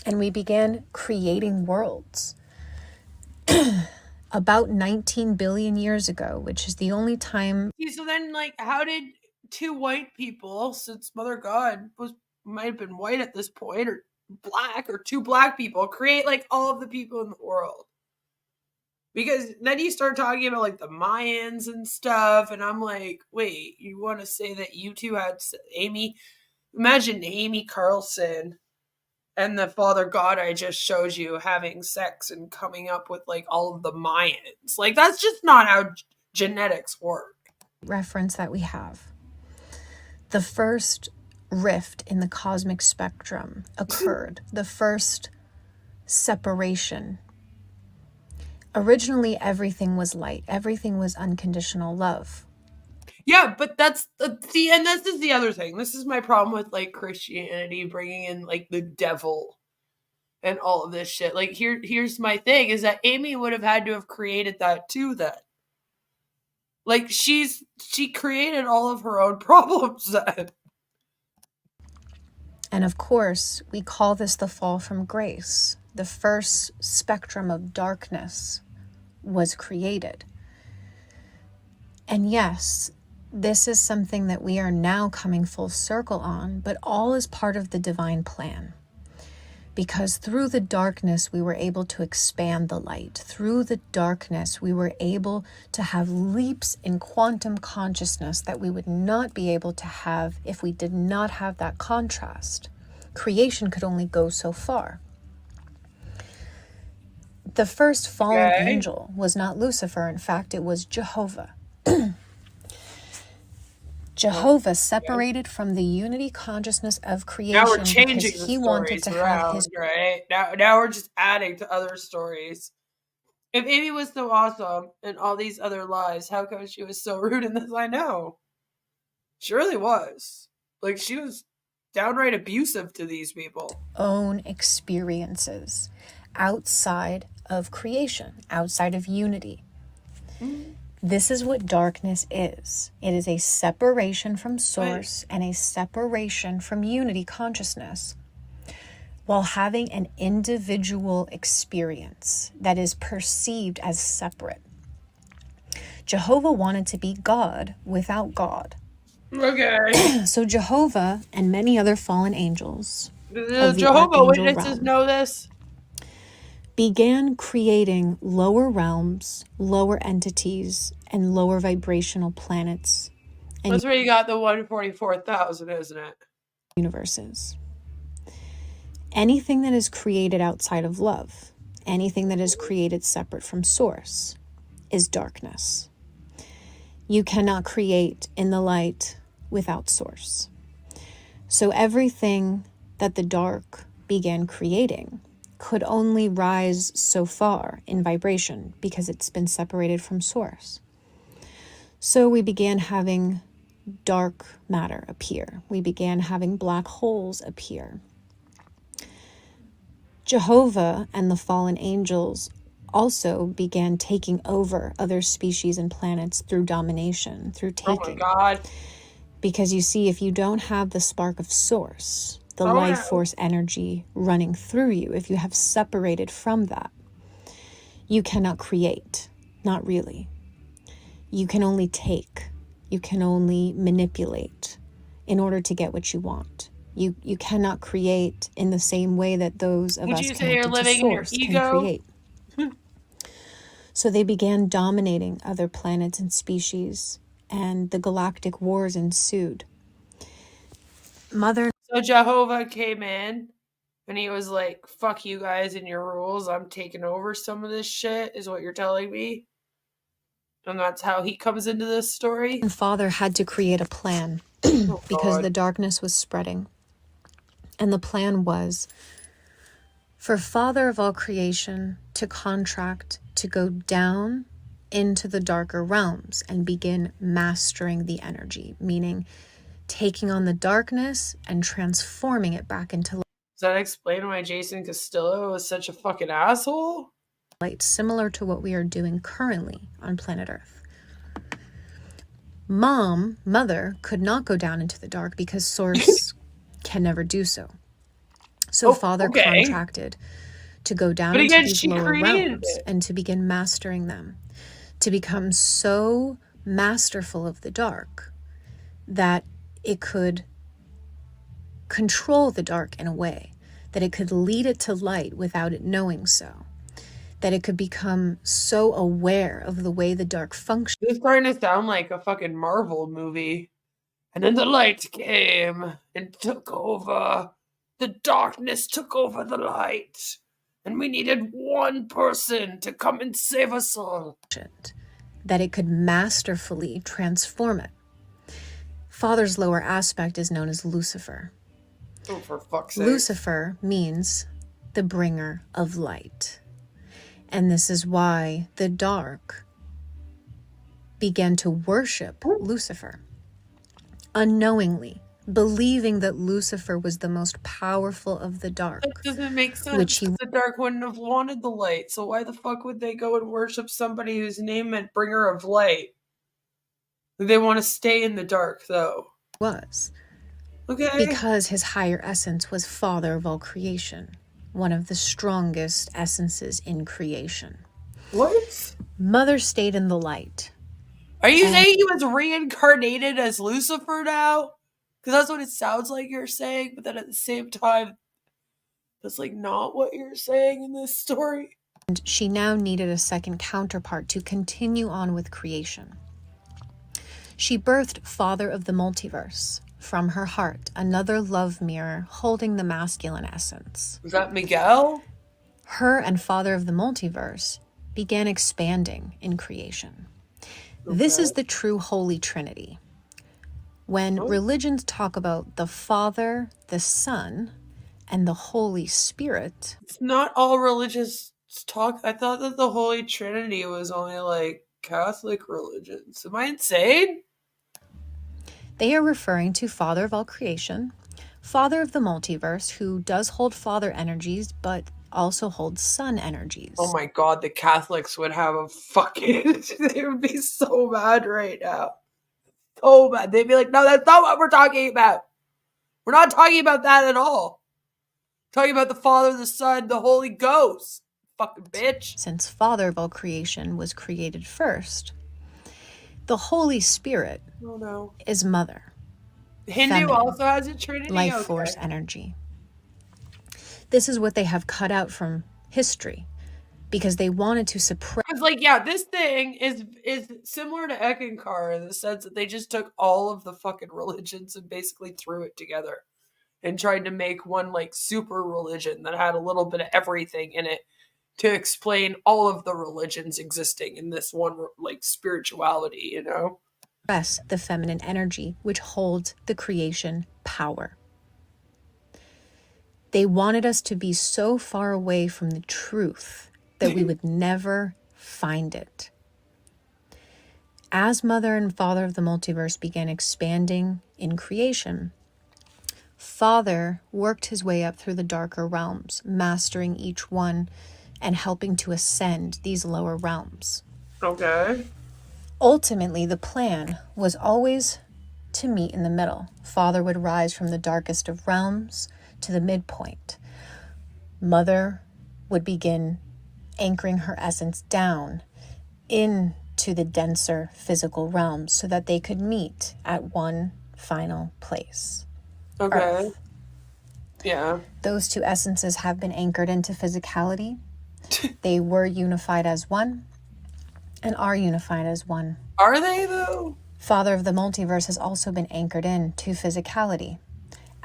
And we began creating worlds about 19 billion years ago, which is the only time. So then, like, how did two white people, since Mother God might have been white at this point, or black, or two black people, create like all of the people in the world? Because then you start talking about like the Mayans and stuff, and I'm like, wait, you want to say that you two had Amy? Imagine Amy Carlson and the Father God I just showed you having sex and coming up with like all of the Mayans. Like, that's just not how genetics work. Reference that we have. The first rift in the cosmic spectrum occurred. The first separation. Originally, everything was light. Everything was unconditional love. Yeah, but that's and this is the other thing. This is my problem with like Christianity bringing in like the devil and all of this shit. Like here's my thing is that Amy would have had to have created that too then. Like she created all of her own problems then. And of course, we call this the fall from grace. The first spectrum of darkness was created. And yes, this is something that we are now coming full circle on, but all is part of the divine plan. Because through the darkness, we were able to expand the light. Through the darkness, we were able to have leaps in quantum consciousness that we would not be able to have if we did not have that contrast. Creation could only go so far. The first fallen angel was not Lucifer. In fact, it was Jehovah. Jehovah separated from the unity consciousness of creation. Now we're changing because he the wanted to have his right? Now we're just adding to other stories. If Amy was so awesome in all these other lives, how come she was so rude in this? I know. She really was. Like, she was downright abusive to these people. Own experiences outside of creation, outside of unity. Mm-hmm. This is what darkness is. It is a separation from source and a separation from unity consciousness while having an individual experience that is perceived as separate. Jehovah wanted to be God without God. Okay. So Jehovah and many other fallen angels, the Jehovah Witnesses know this, began creating lower realms, lower entities, and lower vibrational planets. And that's where you got the 144,000, isn't it? Universes. Anything that is created outside of love, anything that is created separate from source, is darkness. You cannot create in the light without source. So everything that the dark began creating could only rise so far in vibration because it's been separated from source. So we began having dark matter appear. We began having black holes appear. Jehovah and the fallen angels also began taking over other species and planets through domination, through taking. Oh my God. Because you see, if you don't have the spark of source, the life force energy running through you, if you have separated from that, you cannot create. Not really. You can only take. You can only manipulate in order to get what you want. You cannot create in the same way that those of us connected to source can create. So they began dominating other planets and species, and the galactic wars ensued. So Jehovah came in And he was like, fuck you guys and your rules. I'm taking over some of this shit, is what you're telling me. And that's how he comes into this story. And Father had to create a plan because the darkness was spreading. And the plan was for Father of all creation to contract to go down into the darker realms and begin mastering the energy, meaning taking on the darkness and transforming it back into light. Does that explain why Jason Castillo was such a fucking asshole? Light, similar to what we are doing currently on planet Earth. Mother, could not go down into the dark because Source can never do so. So Father contracted to go down into these lower realms and to begin mastering them, to become so masterful of the dark that it could control the dark in a way, that it could lead it to light without it knowing so, that it could become so aware of the way the dark functions. This is starting to sound like a fucking Marvel movie. And then the light came and took over. The darkness took over the light. And we needed one person to come and save us all. That it could masterfully transform it. Father's lower aspect is known as Lucifer. Oh, for fuck's sake. Lucifer means the bringer of light. And this is why the dark began to worship Lucifer. Unknowingly, believing that Lucifer was the most powerful of the dark. That doesn't make sense. The dark wouldn't have wanted the light. So why the fuck would they go and worship somebody whose name meant bringer of light? They want to stay in the dark, though. Was. Okay. Because his higher essence was Father of all creation. One of the strongest essences in creation. What? Mother stayed in the light. Are you saying he was reincarnated as Lucifer now? Because that's what it sounds like you're saying, but then at the same time, that's like not what you're saying in this story. And she now needed a second counterpart to continue on with creation. She birthed Father of the Multiverse from her heart, another love mirror holding the masculine essence. Was that Miguel? Her and Father of the Multiverse began expanding in creation. Okay. This is the true Holy Trinity. When religions talk about the Father, the Son, and the Holy Spirit. It's not all religious talk. I thought that the Holy Trinity was only like Catholic religions. Am I insane? They are referring to Father of all creation, Father of the Multiverse, who does hold Father energies, but also holds Son energies. Oh my God, the Catholics would have a fucking... they would be so mad right now. So bad. They'd be like, no, that's not what we're talking about. We're not talking about that at all. We're talking about the Father, the Son, the Holy Ghost. Fucking bitch. Since Father of all creation was created first, the Holy Spirit is Mother. Hindu feminine, also has a Trinity? Life force energy. This is what they have cut out from history because they wanted to suppress. It's like, yeah, this thing is similar to Eckankar in the sense that they just took all of the fucking religions and basically threw it together and tried to make one like super religion that had a little bit of everything in it to explain all of the religions existing in this one like spirituality, you know? The feminine energy, which holds the creation power. They wanted us to be so far away from the truth that we would never find it. As Mother and Father of the Multiverse began expanding in creation, Father worked his way up through the darker realms, mastering each one and helping to ascend these lower realms. Okay. Ultimately, the plan was always to meet in the middle. Father would rise from the darkest of realms to the midpoint. Mother would begin anchoring her essence down into the denser physical realms so that they could meet at one final place. Okay. Earth. Yeah. Those two essences have been anchored into physicality. They were unified as one and are unified as one. Are they though? Father of the Multiverse has also been anchored in to physicality,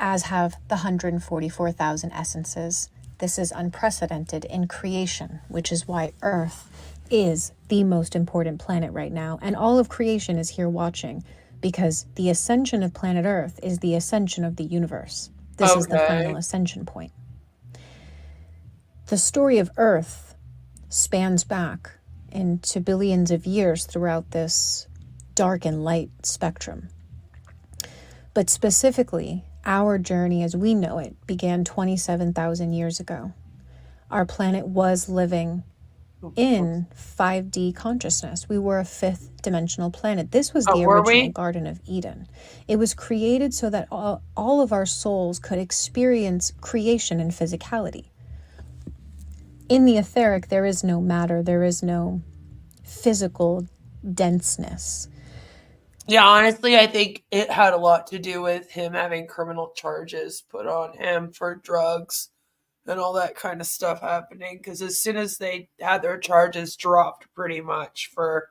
as have the 144,000 essences. This is unprecedented in creation, which is why Earth is the most important planet right now. And all of creation is here watching, because the ascension of planet Earth is the ascension of the universe. This is the final ascension point. The story of Earth spans back into billions of years throughout this dark and light spectrum. But specifically, our journey as we know it began 27,000 years ago. Our planet was living in 5D consciousness. We were a fifth dimensional planet. This was the original Garden of Eden. It was created so that all of our souls could experience creation in physicality. In the etheric, there is no matter, there is no physical denseness. Yeah, honestly, I think it had a lot to do with him having criminal charges put on him for drugs and all that kind of stuff happening. Because as soon as they had their charges dropped pretty much for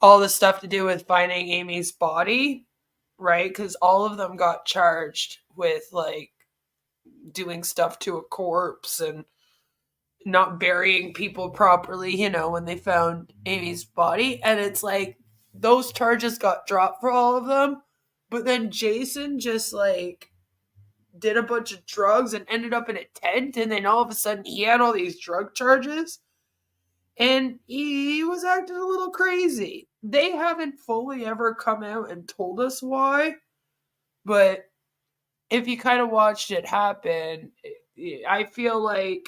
all the stuff to do with finding Amy's body, right? Because all of them got charged with, like, doing stuff to a corpse and not burying people properly, you know, when they found Amy's body. And it's like, those charges got dropped for all of them, but then Jason just, like, did a bunch of drugs and ended up in a tent, and then all of a sudden he had all these drug charges, and he was acting a little crazy. They haven't fully ever come out and told us why, but if you kind of watched it happen, I feel like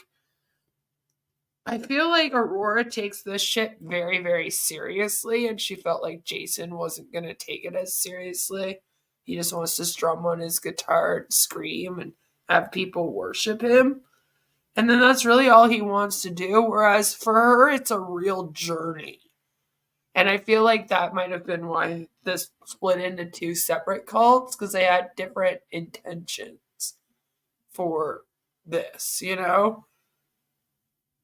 Aurora takes this shit very, very seriously, and she felt like Jason wasn't going to take it as seriously. He just wants to strum on his guitar and scream and have people worship him. And then that's really all he wants to do, whereas for her, it's a real journey. And I feel like that might have been why this split into two separate cults, because they had different intentions for this, you know?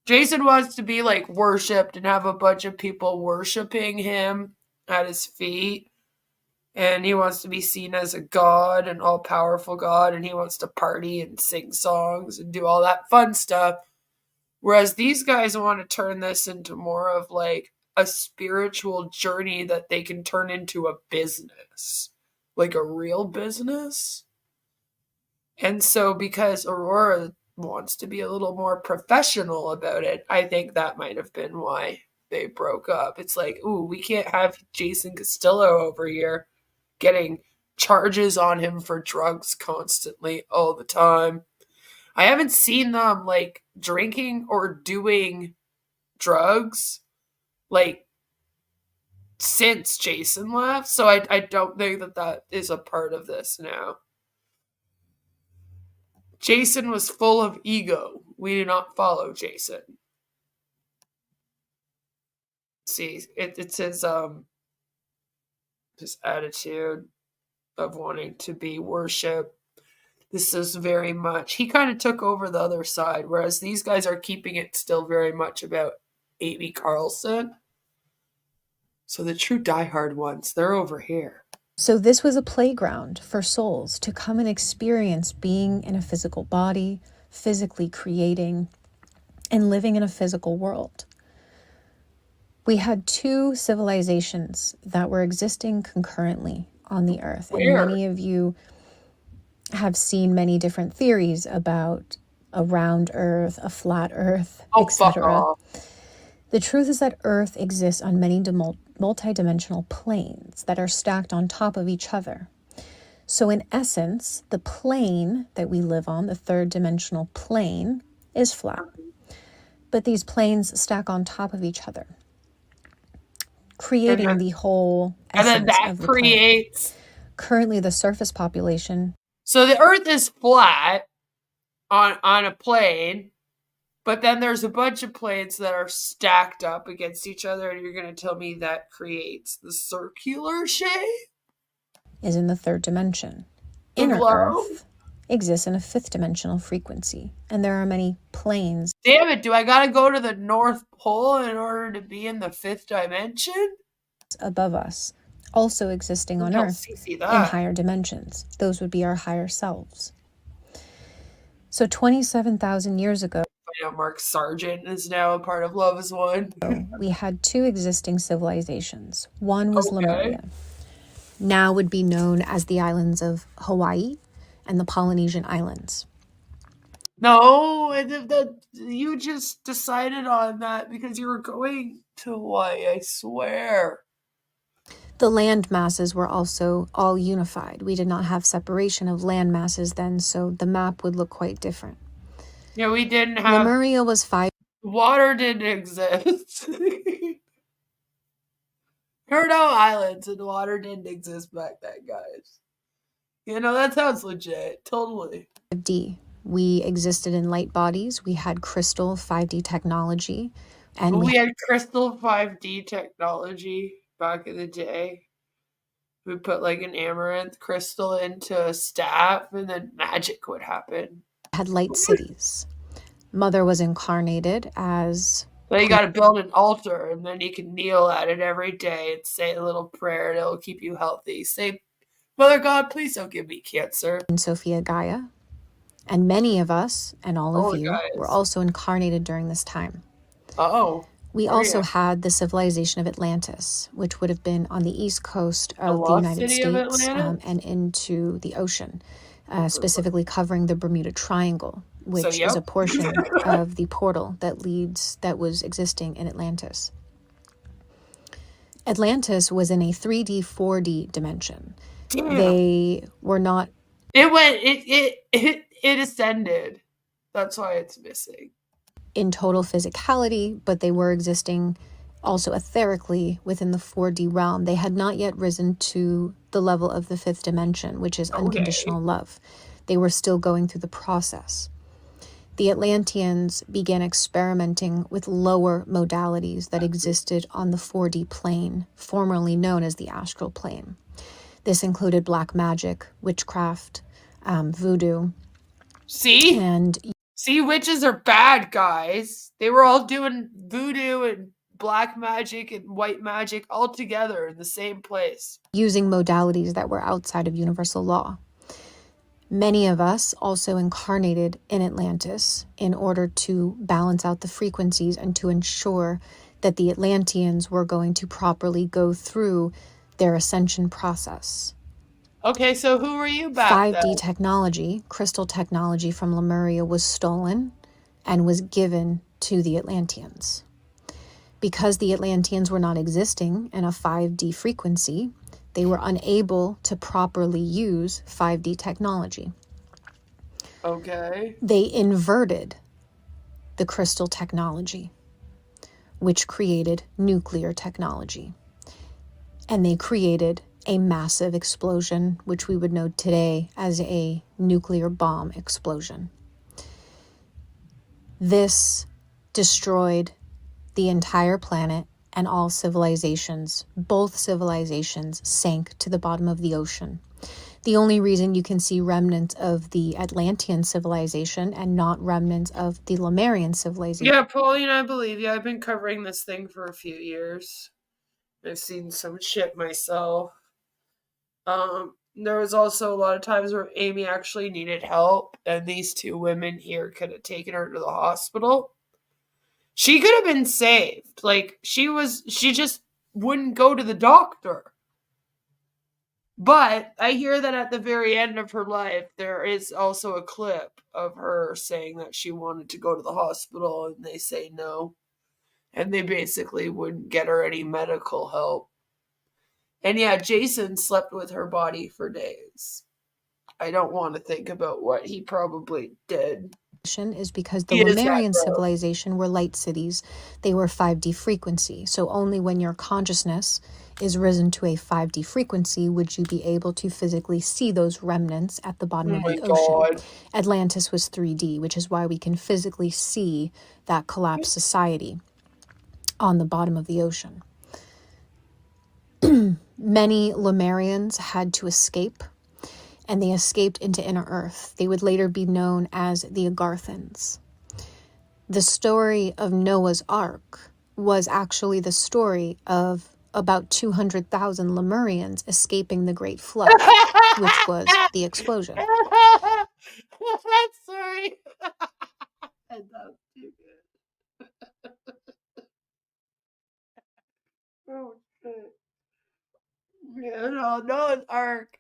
Jason wants to be, like, worshipped and have a bunch of people worshiping him at his feet. And he wants to be seen as a god, an all-powerful god, and he wants to party and sing songs and do all that fun stuff. Whereas these guys want to turn this into more of, like, a spiritual journey that they can turn into a business. Like a real business. And so because Aurora wants to be a little more professional about it, I think that might have been why they broke up. It's like, ooh, we can't have Jason Castillo over here getting charges on him for drugs constantly all the time. I haven't seen them, like, drinking or doing drugs, like, since Jason left, so I don't think that is a part of this now. Jason was full of ego. We do not follow Jason. See, it's his attitude of wanting to be worshipped. This is very much, he kind of took over the other side, whereas these guys are keeping it still very much about Amy Carlson. So the true diehard ones, they're over here. So this was a playground for souls to come and experience being in a physical body, physically creating, and living in a physical world. We had two civilizations that were existing concurrently on the earth. And many of you have seen many different theories about a round earth, a flat earth, etc. The truth is that Earth exists on many multi-dimensional planes that are stacked on top of each other. So in essence, the plane that we live on, the third dimensional plane, is flat. But these planes stack on top of each other, creating the whole essence and then that of the creates planet. Currently, the surface population. So the Earth is flat on a plane, but then there's a bunch of planes that are stacked up against each other, and you're going to tell me that creates the circular shape? Is in the third dimension. Inner Earth exists in a fifth dimensional frequency, and there are many planes. Damn it, do I gotta go to the North Pole in order to be in the fifth dimension? Above us. also existing on Tell Earth Cece in that. higher dimensions. Those would be our higher selves. So 27,000 years ago, I know Mark Sargent is now a part of Love is One. we had two existing civilizations. One was Okay. Lemuria, now would be known as the islands of Hawaii and the Polynesian Islands. No, you just decided on that because you were going to Hawaii, I swear. The land masses were also all unified. We did not have separation of land masses then, so the map would look quite different. Yeah, we didn't have... Lemuria was 5... Water didn't exist. There were no islands and water didn't exist back then, guys. You know, that sounds legit. Totally. 5D. We existed in light bodies. We had crystal 5D technology. And we had crystal 5D technology back in the day. We put like an amaranth crystal into a staff and then magic would happen. Had light cities. Mother was incarnated as... So you got to build an altar and then you can kneel at it every day and say a little prayer and it'll keep you healthy. Say, Mother God, please don't give me cancer. In Sophia Gaia. And many of us, and all of you, were also incarnated during this time. We also had the civilization of Atlantis, which would have been on the east coast of the United States and into the ocean, specifically covering the Bermuda Triangle, which is a portion of the portal that was existing in Atlantis. Atlantis was in a 3D, 4D dimension. Damn. They were not... It ascended. That's why it's missing. In total physicality, but they were existing also etherically within the 4D realm. They had not yet risen to the level of the 5th dimension, which is unconditional love. They were still going through the process. The Atlanteans began experimenting with lower modalities that existed on the 4D plane, formerly known as the astral plane. This included black magic, witchcraft, voodoo. See, witches are bad, guys. They were all doing voodoo and black magic and white magic all together in the same place. Using modalities that were outside of universal law. Many of us also incarnated in Atlantis in order to balance out the frequencies and to ensure that the Atlanteans were going to properly go through their ascension process. Okay, so who were you back 5D then? technology, crystal technology from Lemuria was stolen and was given to the Atlanteans. Because the Atlanteans were not existing in a 5D frequency, they were unable to properly use 5D technology. Okay. They inverted the crystal technology, which created nuclear technology. And they created a massive explosion, which we would know today as a nuclear bomb explosion. This destroyed the entire planet and all civilizations. Both civilizations sank to the bottom of the ocean. The only reason you can see remnants of the Atlantean civilization and not remnants of the Lemurian civilization. Yeah, Pauline, I believe you. I've been covering this thing for a few years. I've seen some shit myself. There was also a lot of times where Amy actually needed help, and these two women here could have taken her to the hospital. She could have been saved. Like, she just wouldn't go to the doctor. But I hear that at the very end of her life, there is also a clip of her saying that she wanted to go to the hospital, and they say no. And they basically wouldn't get her any medical help. And yeah, Jason slept with her body for days. I don't want to think about what he probably did. Is because the Lemurian civilization were light cities. They were 5D frequency. So only when your consciousness is risen to a 5D frequency would you be able to physically see those remnants at the bottom of the ocean. Atlantis was 3D, which is why we can physically see that collapsed society on the bottom of the ocean. Many Lemurians had to escape, and they escaped into inner earth. They would later be known as the Agarthans. The story of Noah's Ark was actually the story of about 200,000 Lemurians escaping the Great Flood, which was the explosion. Sorry. That was too good. Oh shit. Yeah, no, Noah's Ark.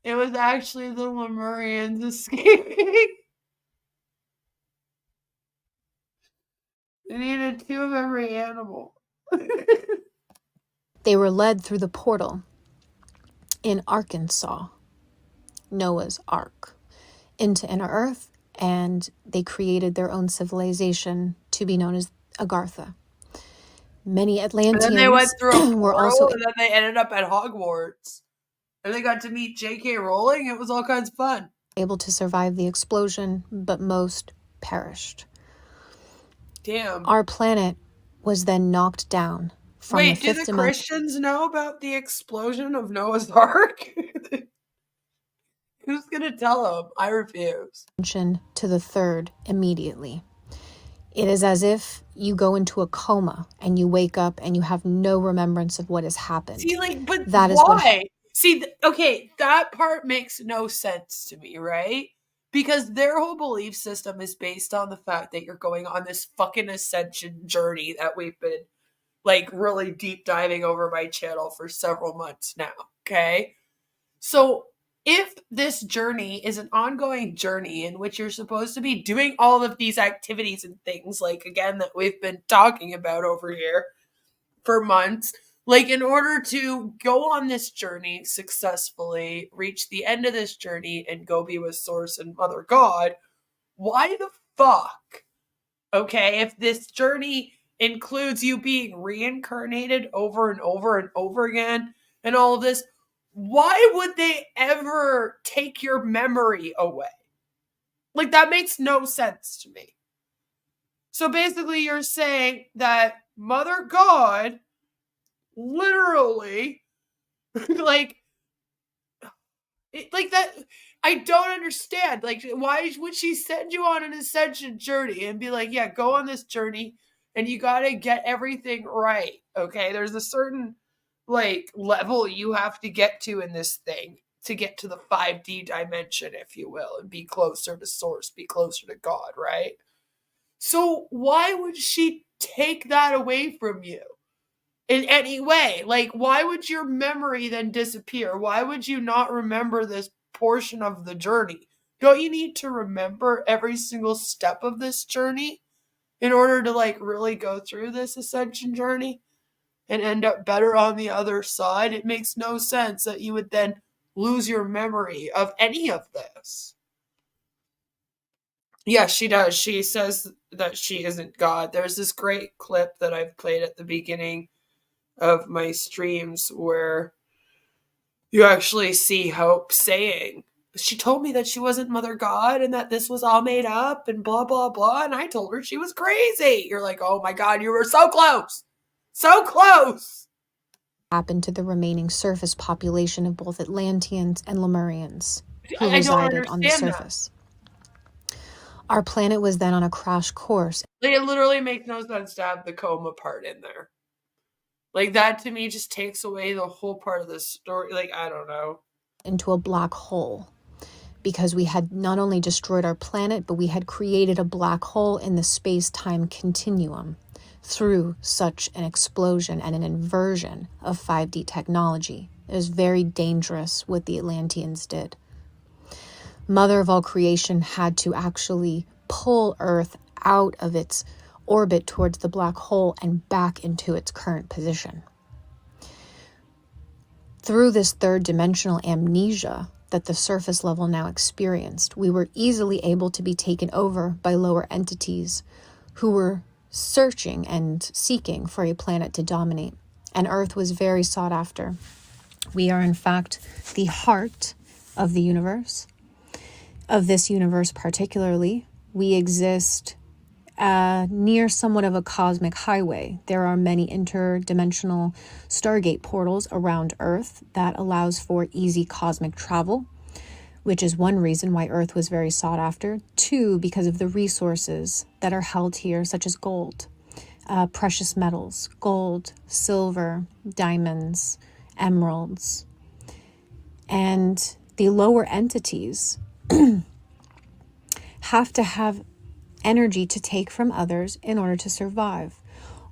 It was actually the Lemurians escaping. They needed 2 of every animal. They were led through the portal in Arkansas, Noah's Ark, into inner Earth, and they created their own civilization to be known as Agartha. Many Atlanteans and then they went through a were portal, also and then they ended up at Hogwarts. And they got to meet J.K. Rowling. It was all kinds of fun. able to survive the explosion, but most perished. Damn. Our planet was then knocked down from Wait, the do fifth the Christians know about the explosion of Noah's Ark? Who's gonna tell them? I refuse. dimension to the third immediately. It is as if you go into a coma and you wake up and you have no remembrance of what has happened. See, like, but That is why? See, okay, that part makes no sense to me, right? Because their whole belief system is based on the fact that you're going on this fucking ascension journey that we've been, like, really deep diving over my channel for several months now, okay? So if this journey is an ongoing journey in which you're supposed to be doing all of these activities and things, like, again, that we've been talking about over here for months, like, in order to go on this journey successfully, reach the end of this journey, and go be with Source and Mother God, why the fuck, okay, if this journey includes you being reincarnated over and over and over again and all of this, why would they ever take your memory away? Like, that makes no sense to me. So basically you're saying that Mother God literally like that. I don't understand. Like, why would she send you on an ascension journey and be like, yeah, go on this journey and you got to get everything right? Okay, there's a certain, like, level you have to get to in this thing to get to the 5D dimension, if you will, and be closer to Source, be closer to God, right? So why would she take that away from you in any way? Like, why would your memory then disappear? Why would you not remember this portion of the journey? Don't you need to remember every single step of this journey in order to, like, really go through this ascension journey and end up better on the other side? It makes no sense that you would then lose your memory of any of this. Yeah, she does. She says that she isn't God. There's this great clip that I've played at the beginning of my streams where you actually see Hope saying, she told me that she wasn't Mother God and that this was all made up and blah, blah, blah. And I told her she was crazy. You're like, oh my God, you were so close. So close. Happened to the remaining surface population of both Atlanteans and Lemurians who resided on the surface. Our planet was then on a crash course. It literally makes no sense to have the coma part in there. Like, that to me just takes away the whole part of the story. Like, I don't know. Into a black hole. Because we had not only destroyed our planet, but we had created a black hole in the space-time continuum through such an explosion and an inversion of 5D technology. It was very dangerous what the Atlanteans did. Mother of all creation had to actually pull Earth out of its orbit towards the black hole and back into its current position. Through this third dimensional amnesia that the surface level now experienced, we were easily able to be taken over by lower entities who were searching and seeking for a planet to dominate, and Earth was very sought after. We are in fact the heart of the universe, of this universe particularly. We exist near somewhat of a cosmic highway. There are many interdimensional Stargate portals around Earth that allows for easy cosmic travel, which is one reason why Earth was very sought after. 2, because of the resources that are held here, such as gold. precious metals, gold, silver, diamonds, emeralds. And the lower entities have to have energy to take from others in order to survive.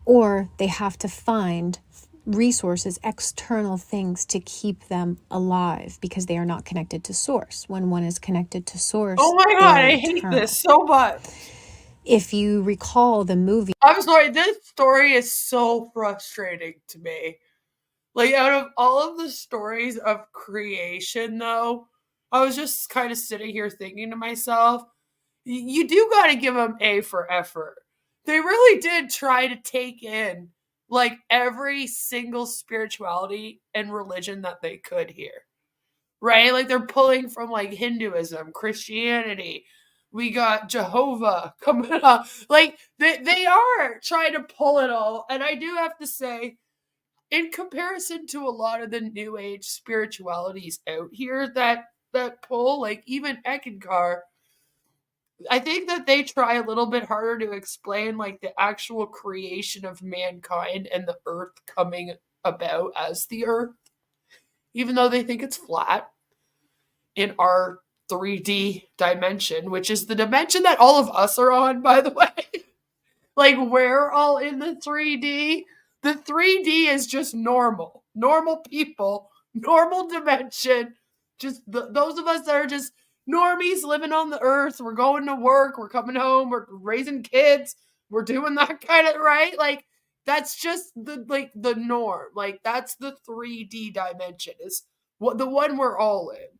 Or they have to find resources, external things to keep them alive because they are not connected to source. When one is connected to source, Oh my god, I hate this so much. If you recall the movie... I'm sorry, this story is so frustrating to me. Like, out of all of the stories of creation, though, I was just kind of sitting here thinking to myself, you do got to give them A for effort. They really did try to take in, like, every single spirituality and religion that they could here. Right? Like, they're pulling from, like, Hinduism, Christianity. We got Jehovah coming up. Like, they are trying to pull it all. And I do have to say, in comparison to a lot of the new age spiritualities out here that pull, like even Eckankar, I think that they try a little bit harder to explain like the actual creation of mankind and the earth coming about as the earth, even though they think it's flat in our 3D dimension, which is the dimension that all of us are on, by the way. Like, we're all in the 3D. The 3D is just normal people, normal dimension. Just those of us that are just normies living on the earth. We're going to work. We're coming home. We're raising kids. We're doing that kind of, right? Like, that's just the norm. Like, that's the 3D dimension is what the one we're all in.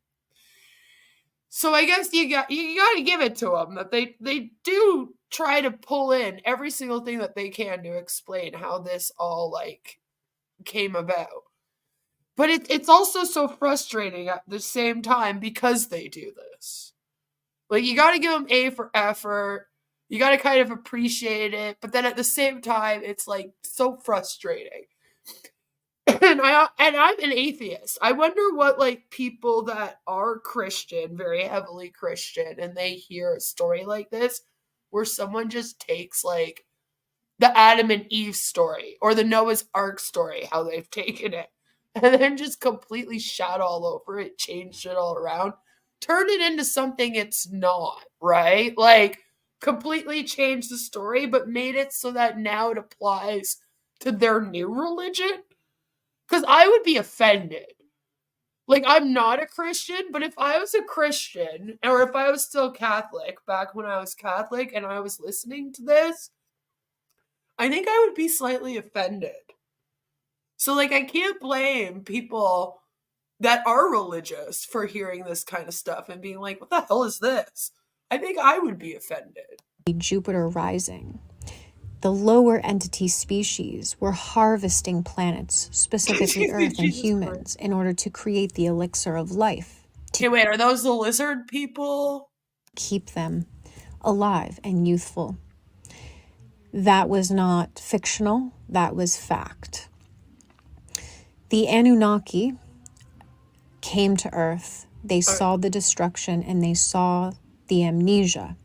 So I guess you got to give it to them that they do try to pull in every single thing that they can to explain how this all like came about. But it's also so frustrating at the same time because they do this. Like, you got to give them A for effort. You got to kind of appreciate it, but then at the same time it's like so frustrating. And I'm an atheist. I wonder what like people that are Christian, very heavily Christian, and they hear a story like this, where someone just takes like the Adam and Eve story or the Noah's Ark story, how they've taken it, and then just completely shat all over it, changed it all around, turned it into something it's not, right? Like, completely changed the story, but made it so that now it applies to their new religion. Because I would be offended. Like, I'm not a Christian, but if I was a Christian, or if I was still Catholic, back when I was Catholic, and I was listening to this, I think I would be slightly offended. So, like, I can't blame people that are religious for hearing this kind of stuff and being like, what the hell is this? I think I would be offended. Jupiter rising. The lower entity species were harvesting planets, specifically Earth and humans, in order to create the elixir of life. Okay, wait, are those the lizard people? Keep them alive and youthful. That was not fictional, that was fact. The Anunnaki came to Earth, they saw the destruction, and they saw the amnesia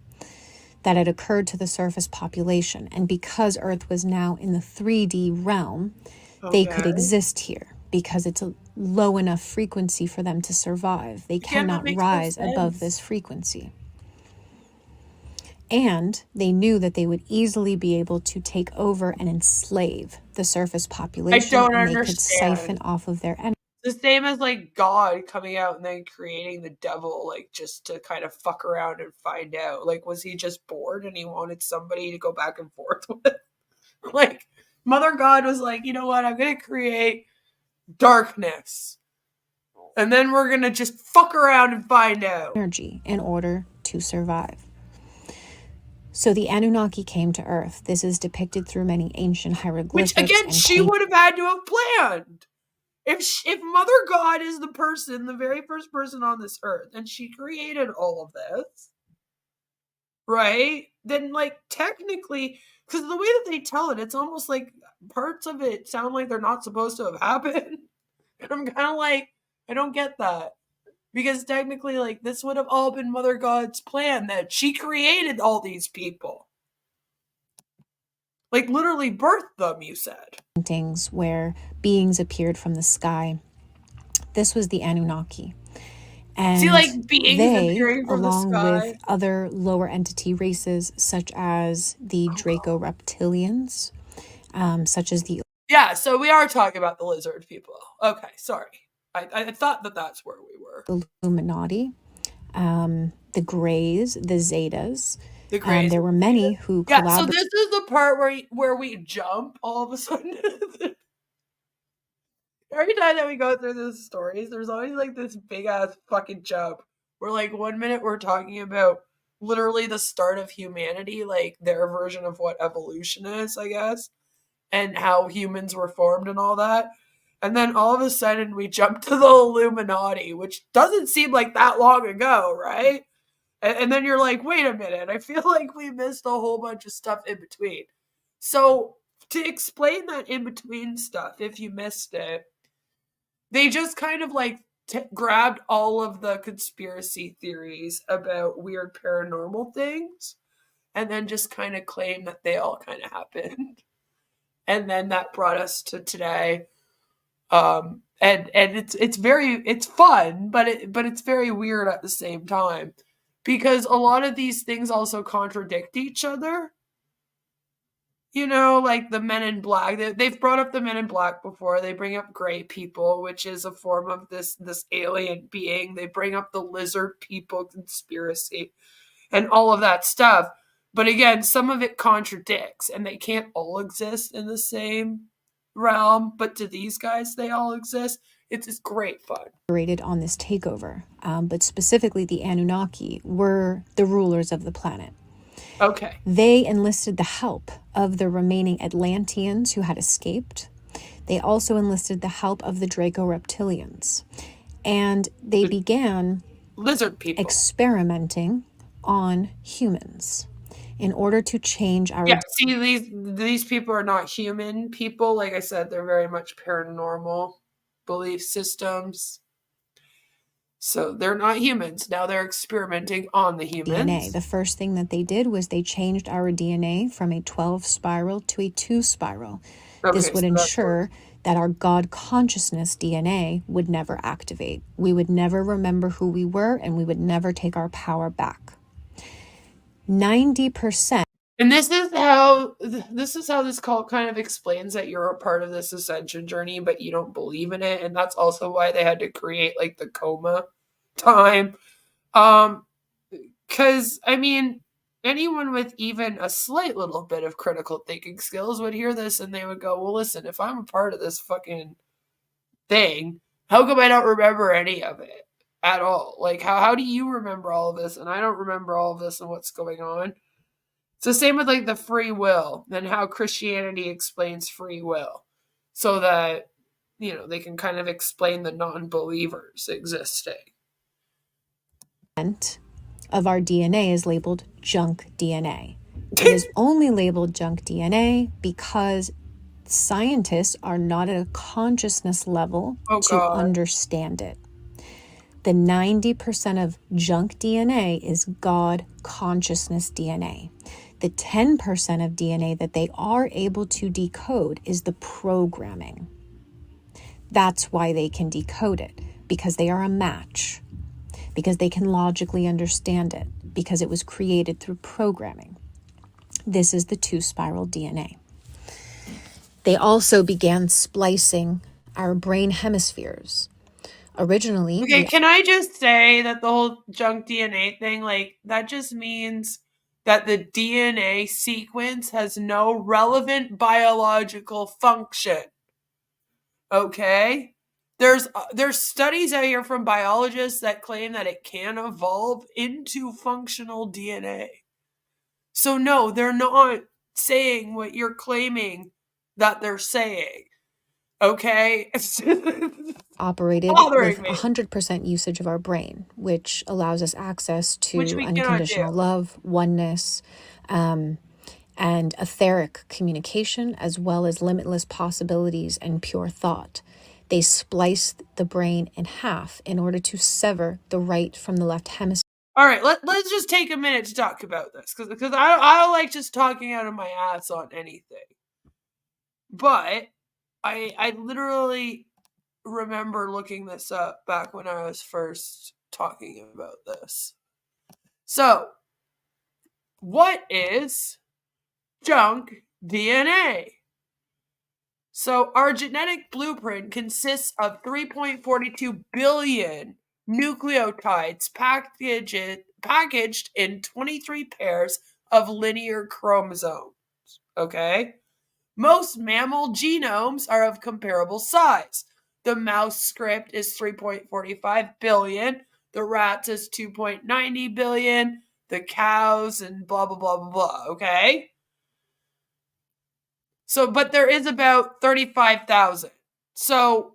that had occurred to the surface population. And because Earth was now in the 3D realm, they could exist here because it's a low enough frequency for them to survive. They cannot rise above this frequency. And they knew that they would easily be able to take over and enslave the surface population. And they could siphon off of their energy. The same as like God coming out and then creating the devil, like just to kind of fuck around and find out. Like, was he just bored and he wanted somebody to go back and forth with? Like, Mother God was like, you know what? I'm going to create darkness. And then we're going to just fuck around and find out. Energy in order to survive. So the Anunnaki came to Earth. This is depicted through many ancient hieroglyphics. Which, again, she would have had to have planned. If Mother God is the person, the very first person on this earth, and she created all of this, right? Then, like, technically, because the way that they tell it, it's almost like parts of it sound like they're not supposed to have happened. And I'm kind of like, I don't get that. Because technically, like, this would have all been Mother God's plan, that she created all these people. Like literally birthed them, you said. Paintings where beings appeared from the sky. This was the Anunnaki. And See, like beings they, appearing from the along sky. with other lower entity races, such as the Draco reptilians, such as the Yeah, so we are talking about the lizard people. Okay, sorry. I thought that that's where we were. Illuminati, the Greys, the Zetas. The Greys. There were many who Yeah, so collaborated. this is the part where we jump all of a sudden. Every time that we go through these stories, there's always like this big ass fucking jump. Where like 1 minute we're talking about literally the start of humanity, like their version of what evolution is, I guess, and how humans were formed and all that. And then all of a sudden we jump to the Illuminati, which doesn't seem like that long ago, right? And then you're like, wait a minute, I feel like we missed a whole bunch of stuff in between. So to explain that in between stuff, if you missed it, they just kind of like grabbed all of the conspiracy theories about weird paranormal things and then just kind of claimed that they all kind of happened. And then that brought us to today. And it's fun, but it's very weird at the same time because a lot of these things also contradict each other. You know, like the Men in Black. They've brought up the Men in Black before. They bring up gray people, which is a form of this alien being. They bring up the lizard people conspiracy and all of that stuff. But again, some of it contradicts, and they can't all exist in the same realm. But to these guys, they all exist. It's great fun. On this takeover, but specifically the Anunnaki were the rulers of the planet. Okay. They enlisted the help of the remaining Atlanteans who had escaped. They also enlisted the help of the Draco reptilians. And they began lizard people experimenting on humans in order to change our... Yeah, see, these people are not human people. Like I said, they're very much paranormal belief systems. So they're not humans. Now they're experimenting on the humans. DNA. The first thing that they did was they changed our DNA from a 12 spiral to a 2 spiral. Okay, this would ensure that our God consciousness DNA would never activate. We would never remember who we were, and we would never take our power back. 90%. And this is how this cult kind of explains that you're a part of this ascension journey, but you don't believe in it. And that's also why they had to create like the coma time. Because I mean, anyone with even a slight little bit of critical thinking skills would hear this and they would go, well, listen, if I'm a part of this fucking thing, how come I don't remember any of it at all? Like, how do you remember all of this? And I don't remember all of this and what's going on. It's the same with like the free will and how Christianity explains free will so that, you know, they can kind of explain the non-believers existing. Of our DNA is labeled junk DNA. It is only labeled junk DNA because scientists are not at a consciousness level to understand it. The 90% of junk DNA is God consciousness DNA. The 10% of DNA that they are able to decode is the programming. That's why they can decode it, because they are a match, because they can logically understand it, because it was created through programming. This is the 2 spiral DNA. They also began splicing our brain hemispheres. Originally... Okay, can I just say that the whole junk DNA thing, like, that just means that the DNA sequence has no relevant biological function. Okay? There's studies out here from biologists that claim that it can evolve into functional DNA. So no, they're not saying what you're claiming that they're saying. Okay? Operated with 100% usage of our brain, which allows us access to unconditional love, oneness, and etheric communication, as well as limitless possibilities and pure thought. They spliced the brain in half in order to sever the right from the left hemisphere. All right, let's just take a minute to talk about this because I don't like just talking out of my ass on anything. But I literally remember looking this up back when I was first talking about this. So, what is junk DNA? So, our genetic blueprint consists of 3.42 billion nucleotides packaged in 23 pairs of linear chromosomes. Okay? Most mammal genomes are of comparable size. The mouse script is 3.45 billion. The rats is 2.90 billion. The cows and blah, blah, blah, blah, blah. Okay? So, but there is about 35,000. So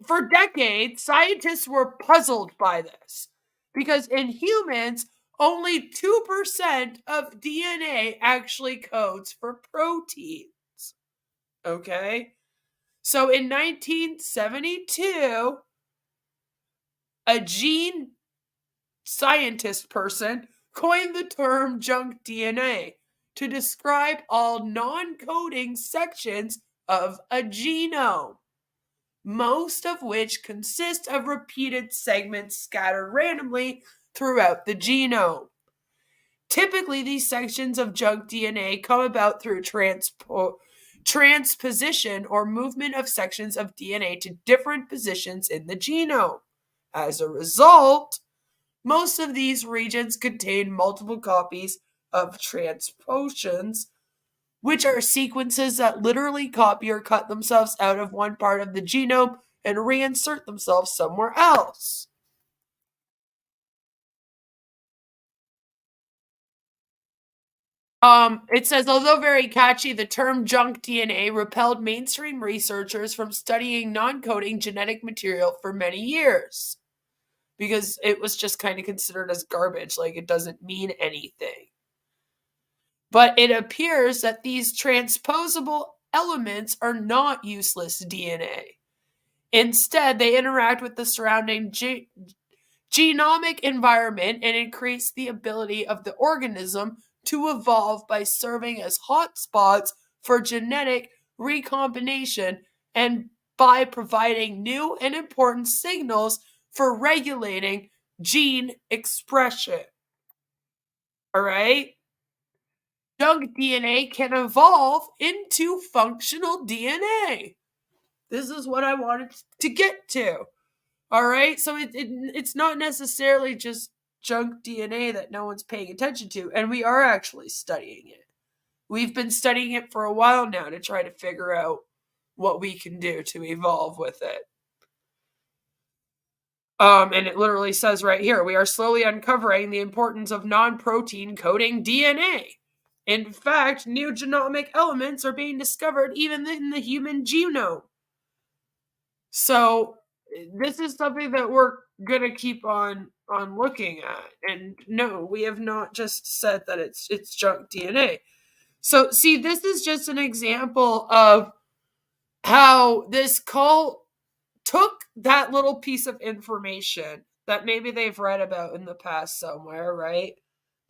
for decades, scientists were puzzled by this because in humans, only 2% of DNA actually codes for proteins. Okay? So in 1972, a gene scientist person coined the term junk DNA to describe all non-coding sections of a genome, most of which consist of repeated segments scattered randomly throughout the genome. Typically, these sections of junk DNA come about through transposition or movement of sections of DNA to different positions in the genome. As a result, most of these regions contain multiple copies of transpositions, which are sequences that literally copy or cut themselves out of one part of the genome and reinsert themselves somewhere else. It says, although very catchy, the term junk DNA repelled mainstream researchers from studying non-coding genetic material for many years because it was just kind of considered as garbage, like it doesn't mean anything. But it appears that these transposable elements are not useless DNA. Instead, they interact with the surrounding genomic environment and increase the ability of the organism to evolve by serving as hotspots for genetic recombination and by providing new and important signals for regulating gene expression. All right? Junk DNA can evolve into functional DNA. This is what I wanted to get to. All right? So it's not necessarily just junk DNA that no one's paying attention to, and we are actually studying it. We've been studying it for a while now to try to figure out what we can do to evolve with it. And it literally says right here, we are slowly uncovering the importance of non-protein coding DNA. In fact, new genomic elements are being discovered even in the human genome. So this is something that we're going to keep on looking at. And no, we have not just said that it's junk DNA. So see, this is just an example of how this cult took that little piece of information that maybe they've read about in the past somewhere, right?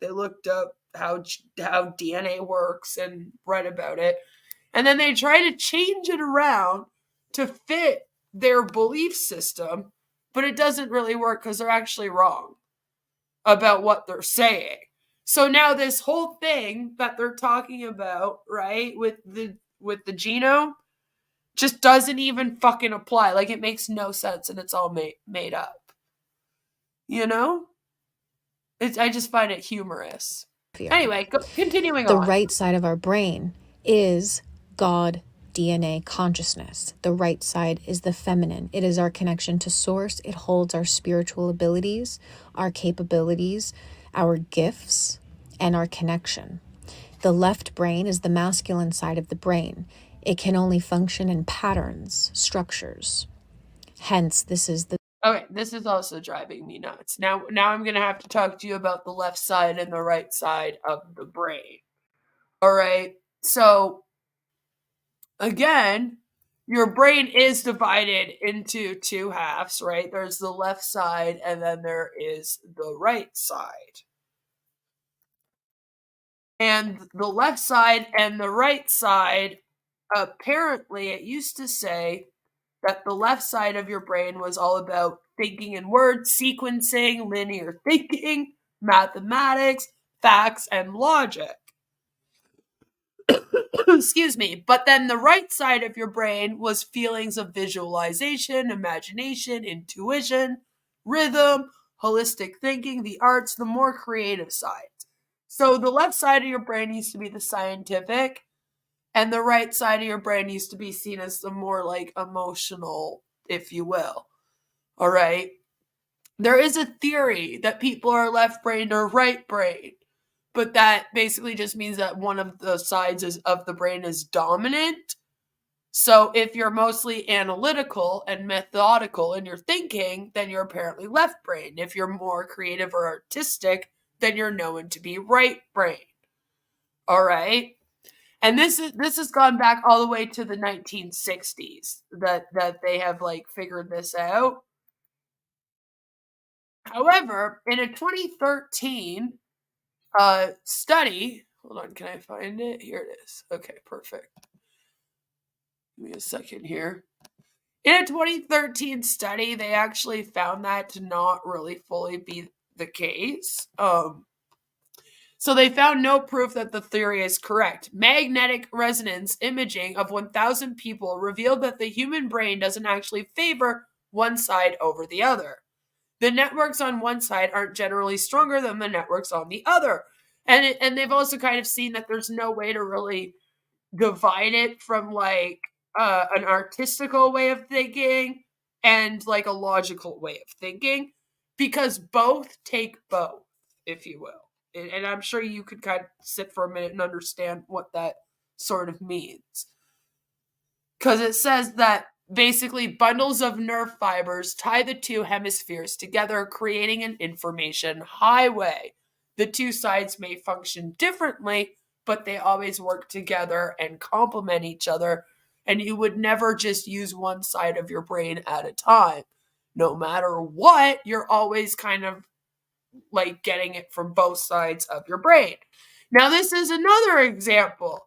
They looked up how DNA works and read about it. And then they try to change it around to fit their belief system, but it doesn't really work because they're actually wrong about what they're saying. So now this whole thing that they're talking about, right, with the genome just doesn't even fucking apply. Like, it makes no sense and it's all made up. You know? I just find it humorous. Anyway, continuing on. The right side of our brain is God DNA consciousness. The right side is the feminine. It is our connection to source. It holds our spiritual abilities, our capabilities, our gifts, and our connection. The left brain is the masculine side of the brain. It can only function in patterns, structures. Hence, this is the... Okay, this is also driving me nuts. Now I'm going to have to talk to you about the left side and the right side of the brain. All right, so again, your brain is divided into two halves, right? There's the left side and then there is the right side. And the left side and the right side, apparently it used to say that the left side of your brain was all about thinking in words, sequencing, linear thinking, mathematics, facts, and logic. Excuse me. But then the right side of your brain was feelings of visualization, imagination, intuition, rhythm, holistic thinking, the arts, the more creative side. So the left side of your brain used to be the scientific, and the right side of your brain used to be seen as the more like emotional, if you will. All right. There is a theory that people are left-brained or right-brained, but that basically just means that one of the sides of the brain is dominant. So if you're mostly analytical and methodical in your thinking, then you're apparently left-brained. If you're more creative or artistic, then you're known to be right-brained. All right? And this has gone back all the way to the 1960s that they have like figured this out. However, in a 2013 study, hold on, can I find it? Here it is. Okay, perfect. Give me a second here. In a 2013 study, they actually found that to not really fully be the case. So they found no proof that the theory is correct. Magnetic resonance imaging of 1,000 people revealed that the human brain doesn't actually favor one side over the other. The networks on one side aren't generally stronger than the networks on the other. And they've also kind of seen that there's no way to really divide it from like an artistical way of thinking and like a logical way of thinking, because both take both, if you will. And I'm sure you could kind of sit for a minute and understand what that sort of means. Because it says that basically bundles of nerve fibers tie the two hemispheres together, creating an information highway. The two sides may function differently, but they always work together and complement each other. And you would never just use one side of your brain at a time. No matter what, you're always kind of like getting it from both sides of your brain. Now, this is another example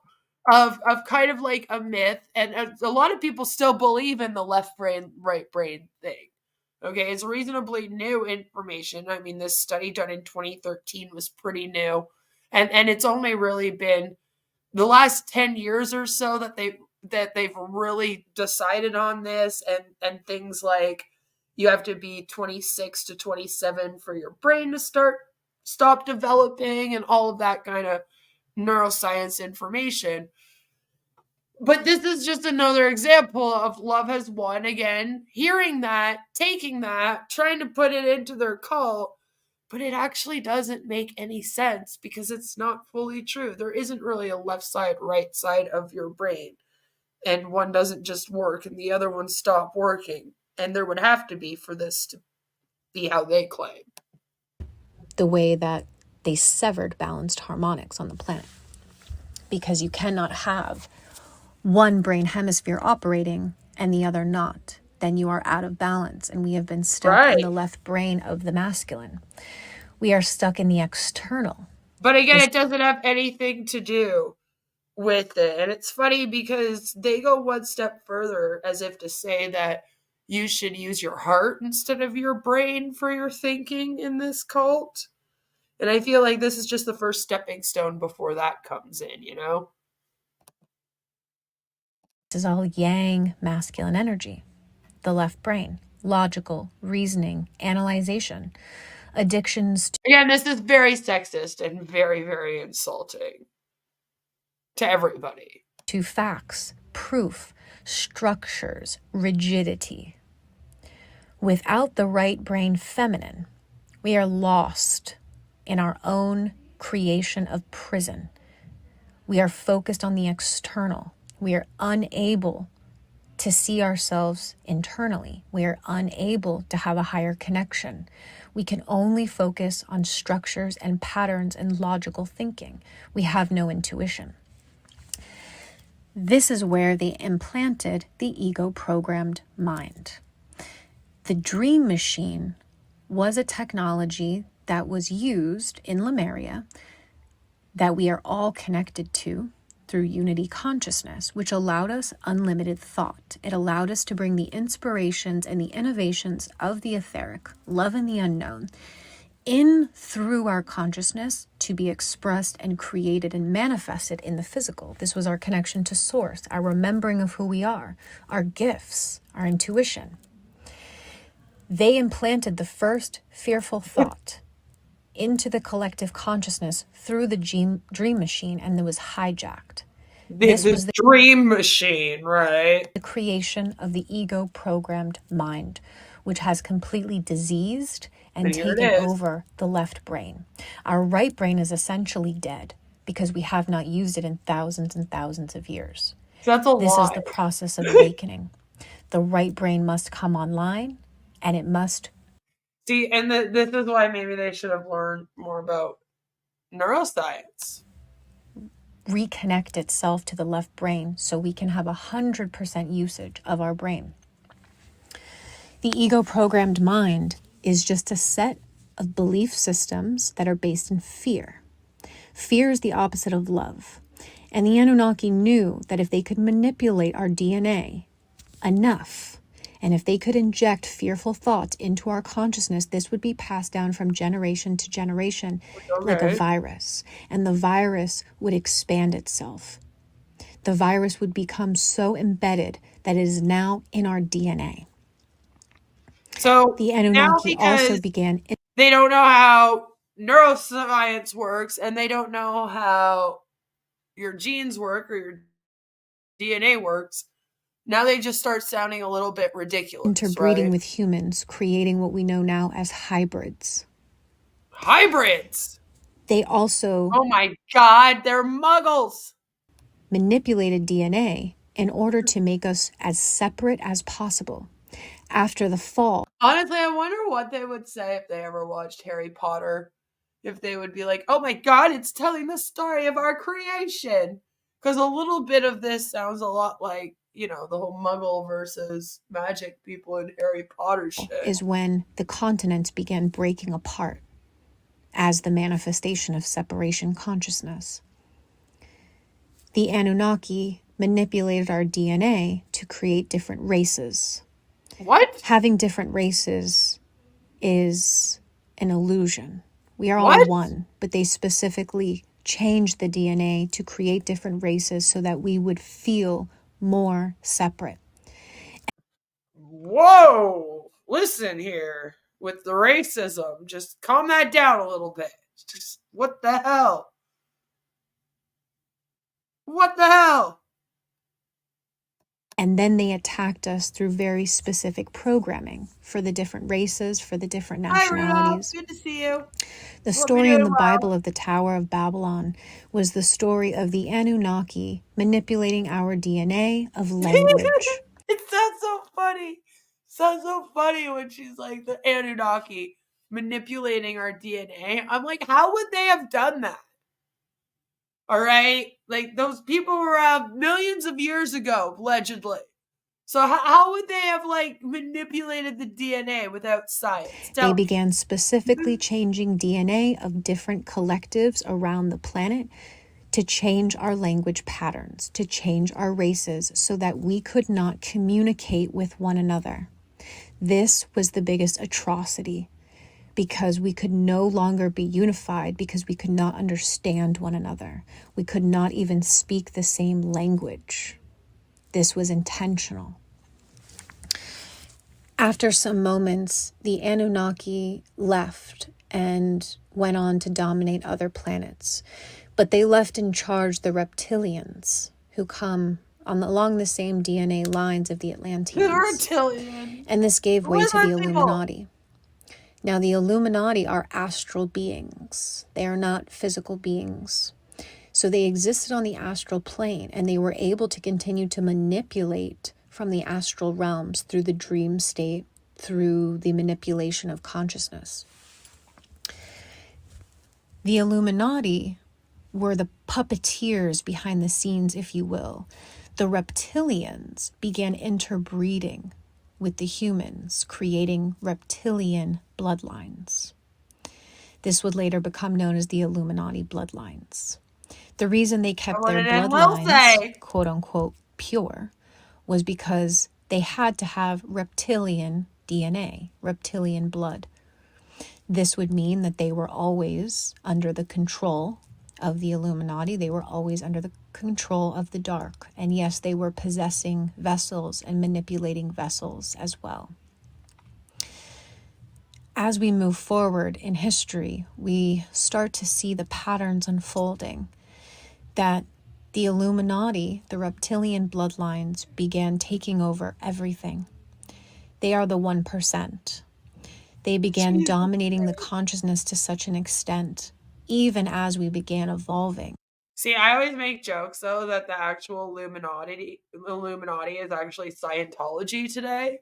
of kind of like a myth, and a lot of people still believe in the left brain, right brain thing. Okay, it's reasonably new information. I mean, this study done in 2013 was pretty new, and it's only really been the last 10 years or so that they've really decided on this, and things like you have to be 26 to 27 for your brain to stop developing and all of that kind of neuroscience information. But this is just another example of love has won again, hearing that, taking that, trying to put it into their cult, but it actually doesn't make any sense because it's not fully true. There isn't really a left side, right side of your brain, and one doesn't just work and the other one stop working. And there would have to be for this to be how they claim. The way that they severed balanced harmonics on the planet. Because you cannot have one brain hemisphere operating and the other not. Then you are out of balance, and we have been stuck in the left brain of the masculine. We are stuck in the external. But again, it doesn't have anything to do with it. And it's funny because they go one step further as if to say that you should use your heart instead of your brain for your thinking in this cult. And I feel like this is just the first stepping stone before that comes in, you know? This is all yang masculine energy. The left brain, logical, reasoning, analyzation, addictions to... Again, this is very sexist and very, very insulting to everybody. To facts, proof, structures, rigidity. Without the right brain feminine, we are lost in our own creation of prison. We are focused on the external. We are unable to see ourselves internally. We are unable to have a higher connection. We can only focus on structures and patterns and logical thinking. We have no intuition. This is where they implanted the ego-programmed mind. The dream machine was a technology that was used in Lemuria that we are all connected to through unity consciousness, which allowed us unlimited thought. It allowed us to bring the inspirations and the innovations of the etheric, love and the unknown, in through our consciousness to be expressed and created and manifested in the physical. This was our connection to source, our remembering of who we are, our gifts, our intuition. They implanted the first fearful thought into the collective consciousness through the dream machine, and it was hijacked. This was the dream machine, right? The creation of the ego-programmed mind, which has completely diseased and taken over the left brain. Our right brain is essentially dead because we have not used it in thousands and thousands of years. That's a This lie. is the process of awakening. The right brain must come online, and it must... See, and this is why maybe they should have learned more about neuroscience. Reconnect itself to the left brain so we can have 100% usage of our brain. The ego-programmed mind is just a set of belief systems that are based in fear. Fear is the opposite of love. And the Anunnaki knew that if they could manipulate our DNA enough, and if they could inject fearful thoughts into our consciousness, this would be passed down from generation to generation like a virus. And the virus would expand itself. The virus would become so embedded that it is now in our DNA. So the Anunnaki also began... They don't know how neuroscience works, and they don't know how your genes work or your DNA works. Now they just start sounding a little bit ridiculous. Interbreeding right? with humans, creating what we know now as hybrids. Hybrids! They also... Oh my God, they're muggles! Manipulated DNA in order to make us as separate as possible. After the fall... Honestly, I wonder what they would say if they ever watched Harry Potter. If they would be like, oh my God, it's telling the story of our creation. Because a little bit of this sounds a lot like, you know, the whole Muggle versus magic people in Harry Potter shit. Is when the continents began breaking apart as the manifestation of separation consciousness. The Anunnaki manipulated our DNA to create different races. What? Having different races is an illusion. We are all one, but they specifically changed the DNA to create different races so that we would feel more separate. Whoa! Listen here with the racism. Just calm that down a little bit. Just, what the hell? What the hell? And then they attacked us through very specific programming for the different races, for the different nationalities. Hi, Rudolph. Good to see you. The story in the Bible of the Tower of Babylon was the story of the Anunnaki manipulating our DNA of language. It sounds so funny. Sounds so funny when she's like the Anunnaki manipulating our DNA. I'm like, how would they have done that? All right? Like, those people were around millions of years ago, allegedly. So how would they have, like, manipulated the DNA without science? They began specifically changing DNA of different collectives around the planet to change our language patterns, to change our races so that we could not communicate with one another. This was the biggest atrocity because we could no longer be unified because we could not understand one another. We could not even speak the same language. This was intentional. After some moments, the Anunnaki left and went on to dominate other planets. But they left in charge the reptilians, who come along the same DNA lines of the Atlanteans. The reptilian. And this gave way to the Illuminati. Now, the Illuminati are astral beings. They are not physical beings. So they existed on the astral plane, and they were able to continue to manipulate from the astral realms through the dream state, through the manipulation of consciousness. The Illuminati were the puppeteers behind the scenes, if you will. The reptilians began interbreeding with the humans, creating reptilian bloodlines. This would later become known as the Illuminati bloodlines. The reason they kept their bloodlines, quote unquote, pure was because they had to have reptilian DNA, reptilian blood. This would mean that they were always under the control of the Illuminati. They were always under the control of the dark. And yes, they were possessing vessels and manipulating vessels as well. As we move forward in history, we start to see the patterns unfolding that the Illuminati, the reptilian bloodlines, began taking over everything. They are the 1%. They began dominating the consciousness to such an extent, even as we began evolving. See, I always make jokes, though, that the actual Illuminati is actually Scientology today.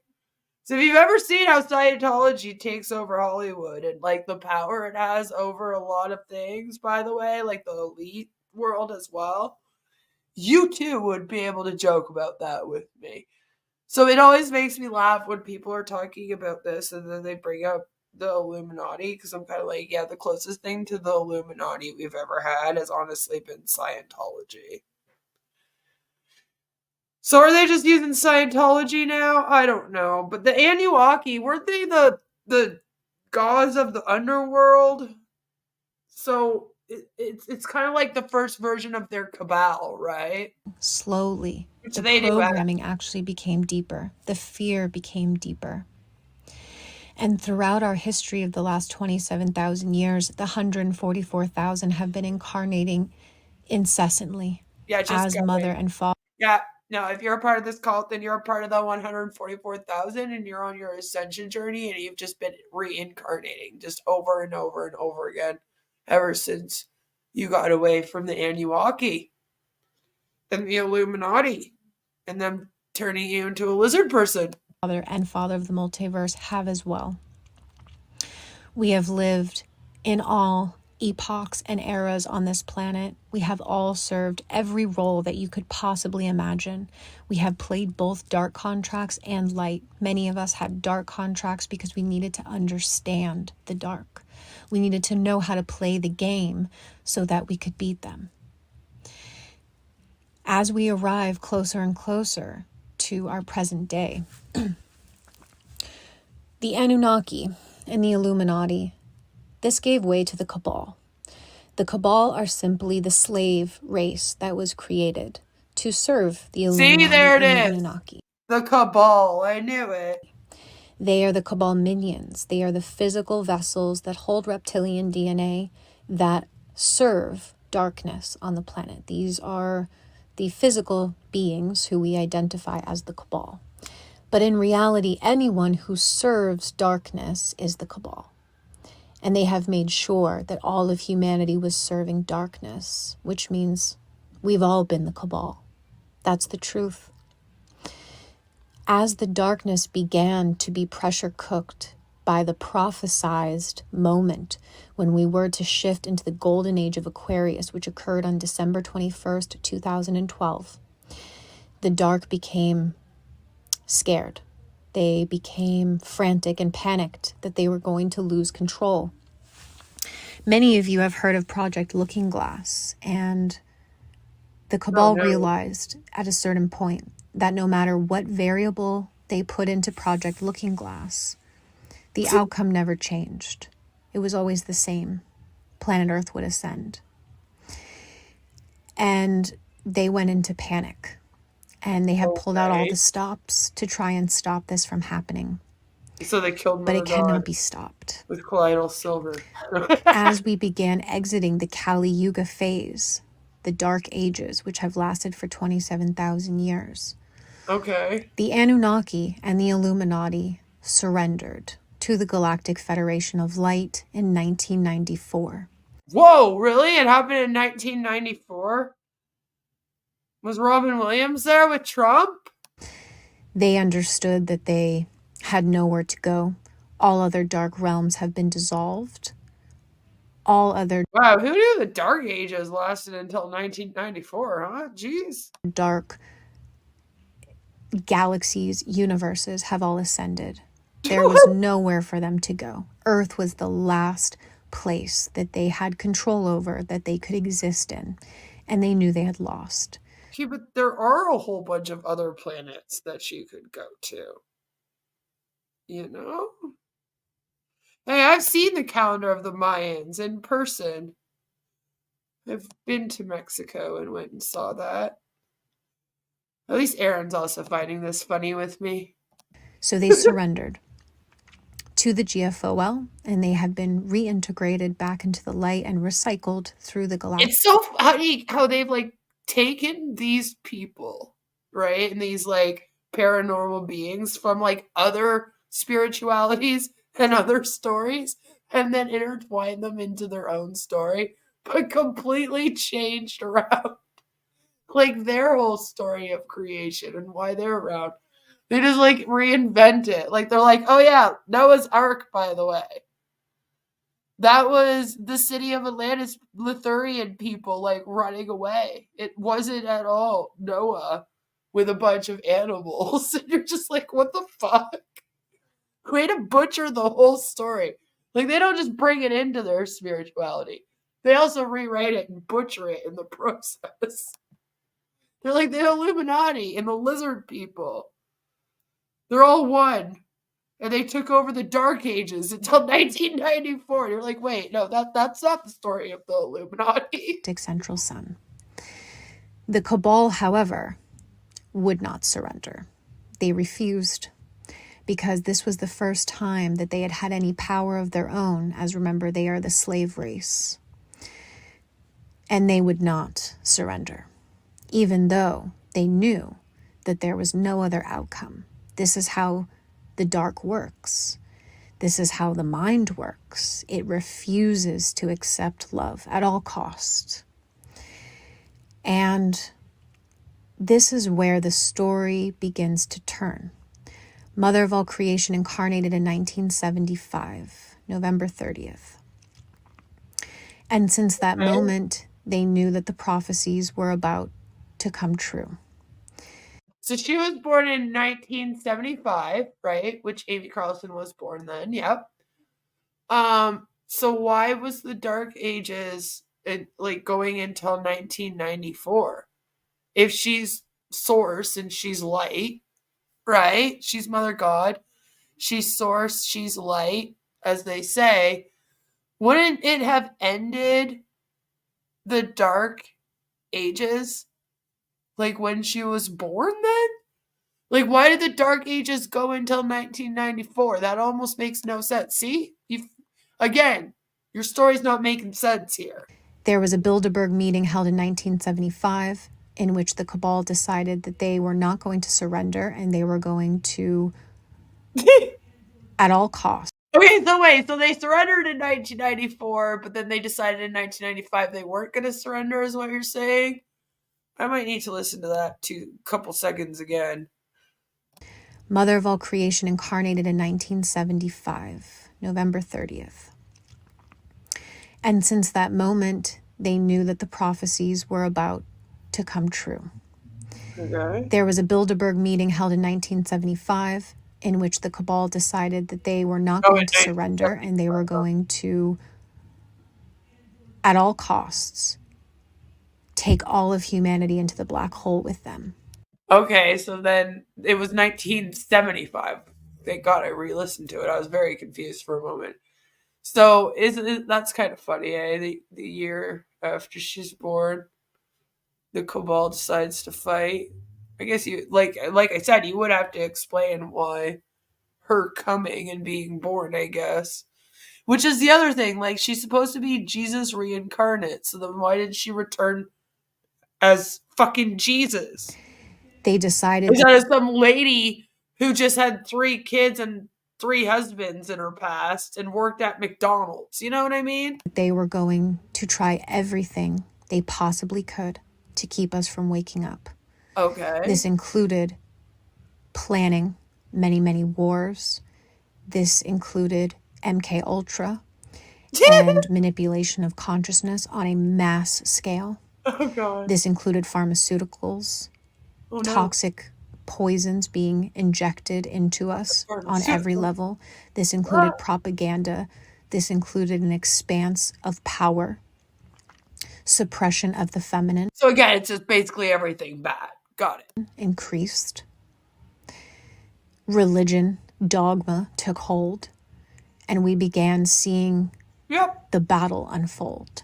So if you've ever seen how Scientology takes over Hollywood and, like, the power it has over a lot of things, by the way, like the elite world as well, you too would be able to joke about that with me. So it always makes me laugh when people are talking about this and then they bring up the Illuminati, because I'm kind of like, yeah, the closest thing to the Illuminati we've ever had has honestly been Scientology. So are they just using Scientology now? I don't know. But the Anunnaki, weren't they the gods of the underworld? So it's kind of like the first version of their cabal, right? Slowly, the programming actually became deeper. The fear became deeper. And throughout our history of the last 27,000 years, the 144,000 have been incarnating incessantly as mother and father. Yeah. No, if you're a part of this cult, then you're a part of the 144,000 and you're on your ascension journey and you've just been reincarnating just over and over and over again ever since you got away from the Anunnaki and the Illuminati and them turning you into a lizard person. Father and Father of the multiverse have as well. We have lived in all epochs and eras on this planet. We have all served every role that you could possibly imagine. We have played both dark contracts and light. Many of us had dark contracts because we needed to understand the dark. We needed to know how to play the game so that we could beat them. As we arrive closer and closer to our present day, the Anunnaki and the Illuminati, this gave way to the Cabal. The Cabal are simply the slave race that was created to serve the Illuminati. See, there it and is. The Anunnaki. The Cabal, I knew it. They are the Cabal minions. They are the physical vessels that hold reptilian DNA that serve darkness on the planet. These are the physical beings who we identify as the Cabal. But in reality, anyone who serves darkness is the Cabal. And they have made sure that all of humanity was serving darkness, which means we've all been the Cabal. That's the truth. As the darkness began to be pressure cooked by the prophesized moment when we were to shift into the golden age of Aquarius, which occurred on December 21st, 2012, the dark became scared. They became frantic and panicked that they were going to lose control. Many of you have heard of Project Looking Glass, and the Cabal realized at a certain point that no matter what variable they put into Project Looking Glass, the outcome never changed. It was always the same. Planet Earth would ascend. And they went into panic. And they have pulled out all the stops to try and stop this from happening. So they killed But it cannot be stopped. With colloidal silver. As we began exiting the Kali Yuga phase, the Dark Ages, which have lasted for 27,000 years, the Anunnaki and the Illuminati surrendered to the Galactic Federation of Light in 1994. Whoa, really? It happened in 1994? Was Robin Williams there with Trump? They understood that they had nowhere to go. All other dark realms have been dissolved. Wow, who knew the Dark Ages lasted until 1994, huh? Jeez. Dark galaxies, universes have all ascended. There was nowhere for them to go. Earth was the last place that they had control over, that they could exist in, and they knew they had lost. Okay, but there are a whole bunch of other planets that she could go to. You know? Hey, I've seen the calendar of the Mayans in person. I've been to Mexico and went and saw that. At least Aaron's also finding this funny with me. So they surrendered to the GFOL, and they have been reintegrated back into the light and recycled through the galactic. It's so funny how they've like taken these people, right? And these like paranormal beings from like other spiritualities and other stories, and then intertwined them into their own story, but completely changed around like their whole story of creation and why they're around. They just like reinvent it. Like they're like, oh yeah, Noah's Ark, by the way. That was the city of Atlantis, Lithurian people like running away. It wasn't at all Noah with a bunch of animals. And you're just like, what the fuck? Way to butcher the whole story. Like they don't just bring it into their spirituality. They also rewrite it and butcher it in the process. They're like the Illuminati and the lizard people. They're all one. And they took over the Dark Ages until 1994. You're like, wait, no, that's not the story of the Illuminati. Central sun. The Cabal, however, would not surrender. They refused, because this was the first time that they had had any power of their own, as remember, they are the slave race. And they would not surrender, even though they knew that there was no other outcome. This is how the dark works. This is how the mind works. It refuses to accept love at all costs. And this is where the story begins to turn. Mother of all creation incarnated in 1975, November 30th. And since that moment, they knew that the prophecies were about to come true. So she was born in 1975, right? Which Amy Carlson was born then, yep. So why was the Dark Ages like going until 1994? If she's source and she's light, right? She's Mother God. She's source, she's light, as they say. Wouldn't it have ended the Dark Ages like when she was born then? Like, why did the Dark Ages go until 1994? That almost makes no sense. See? Again, your story's not making sense here. There was a Bilderberg meeting held in 1975 in which the Cabal decided that they were not going to surrender and they were going to, at all costs. Okay, so wait, so they surrendered in 1994, but then they decided in 1995 they weren't going to surrender, is what you're saying? I might need to listen to that a couple seconds again. Mother of all creation incarnated in 1975, November 30th. And since that moment, they knew that the prophecies were about to come true. Okay. There was a Bilderberg meeting held in 1975 in which the Cabal decided that they were not going to surrender and they were going to, at all costs, take all of humanity into the black hole with them. Okay, so then it was 1975. Thank God I re-listened to it. I was very confused for a moment. So that's kind of funny, eh? The year after she's born, the Cabal decides to fight. I guess you like I said, you would have to explain why her coming and being born, I guess. Which is the other thing. Like, she's supposed to be Jesus reincarnate. So then why did she return as fucking Jesus? They decided that is some lady who just had 3 kids and 3 husbands in her past and worked at McDonald's. You know what I mean? They were going to try everything they possibly could to keep us from waking up. Okay. This included planning many, many wars. This included MK Ultra and manipulation of consciousness on a mass scale. Oh, God. This included pharmaceuticals, toxic poisons being injected into us on every level. This included propaganda. This included an expanse of power, suppression of the feminine. So again, it's just basically everything bad. Got it. Increased. Religion, dogma took hold, and we began seeing the battle unfold.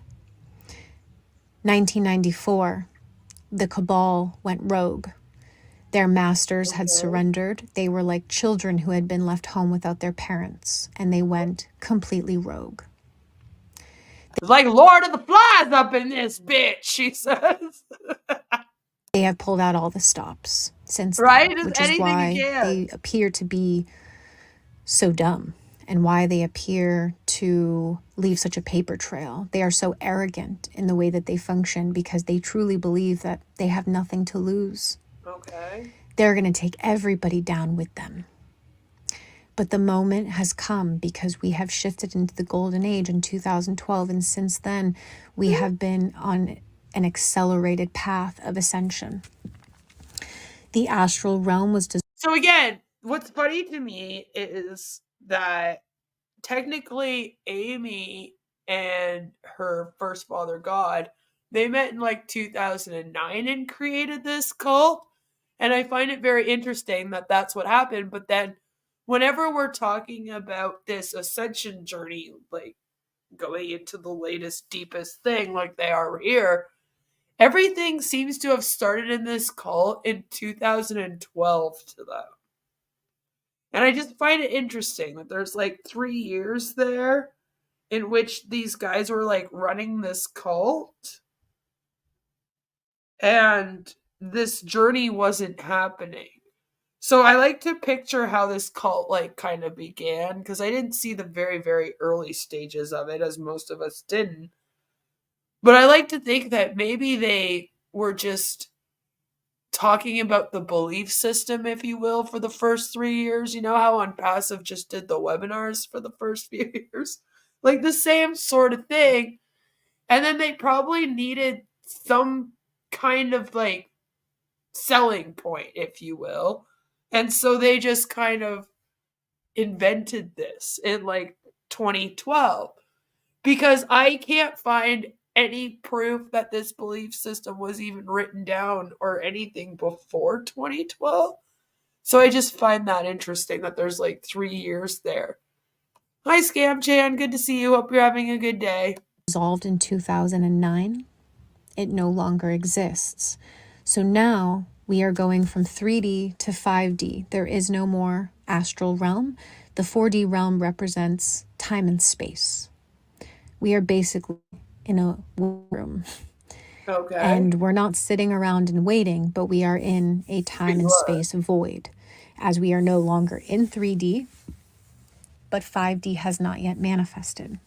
1994, the cabal went rogue. Their masters had surrendered. They were like children who had been left home without their parents, and they went completely rogue. It's like Lord of the Flies up in this bitch, she says. They have pulled out all the stops since right? then, which is why they appear to be so dumb and why they appear to leave such a paper trail. They are so arrogant in the way that they function because they truly believe that they have nothing to lose. Okay. They're going to take everybody down with them. But the moment has come because we have shifted into the golden age in 2012. And since then, we have been on an accelerated path of ascension. The astral realm was... So again, what's funny to me is that technically Amy and her first father, God, they met in like 2009 and created this cult. And I find it very interesting that that's what happened. But then whenever we're talking about this ascension journey, like going into the latest, deepest thing like they are here, everything seems to have started in this cult in 2012 to them. And I just find it interesting that there's like 3 years there in which these guys were like running this cult. And this journey wasn't happening. So I like to picture how this cult like kind of began, because I didn't see the very, very early stages of it, as most of us didn't. But I like to think that maybe they were just talking about the belief system, if you will, for the first 3 years. You know how on Passive just did the webinars for the first few years? Like the same sort of thing. And then they probably needed some kind of like selling point, if you will. And so they just kind of invented this in like 2012. Because I can't find any proof that this belief system was even written down or anything before 2012. So I just find that interesting that there's like 3 years there. Hi, Scam Chan. Good to see you. Hope you're having a good day. Dissolved in 2009. It no longer exists. So now we are going from 3D to 5D. There is no more astral realm. The 4D realm represents time and space. We are basically in a room. Okay. And we're not sitting around and waiting, but we are in a time and space void, as we are no longer in 3D, but 5D has not yet manifested.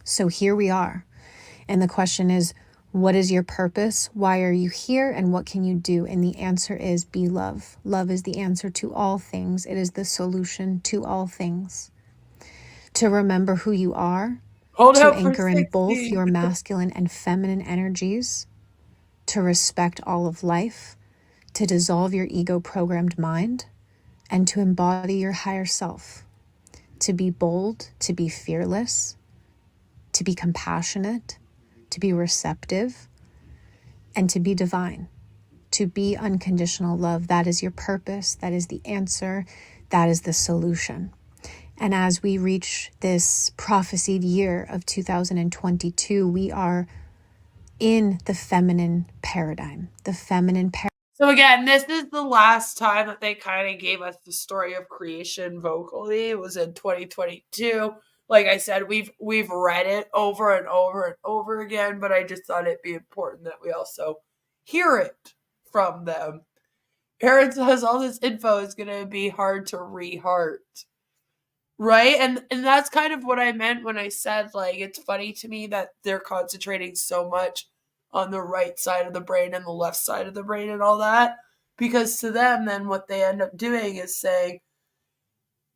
So here we are. And the question is, what is your purpose? Why are you here? And what can you do? And the answer is be love. Love is the answer to all things. It is the solution to all things. To remember who you are, to anchor in both your masculine and feminine energies, to respect all of life, to dissolve your ego-programmed mind, and to embody your higher self, to be bold, to be fearless, to be compassionate, to be receptive, and to be divine, to be unconditional love. That is your purpose. That is the answer. That is the solution. And as we reach this prophesied year of 2022, we are in the feminine paradigm, So again, this is the last time that they kind of gave us the story of creation vocally. It was in 2022. Like I said, we've read it over and over and over again, but I just thought it'd be important that we also hear it from them. Aaron says all this info is going to be hard to re-heart. Right? And that's kind of what I meant when I said, like, it's funny to me that they're concentrating so much on the right side of the brain and the left side of the brain and all that. Because to them, then what they end up doing is saying,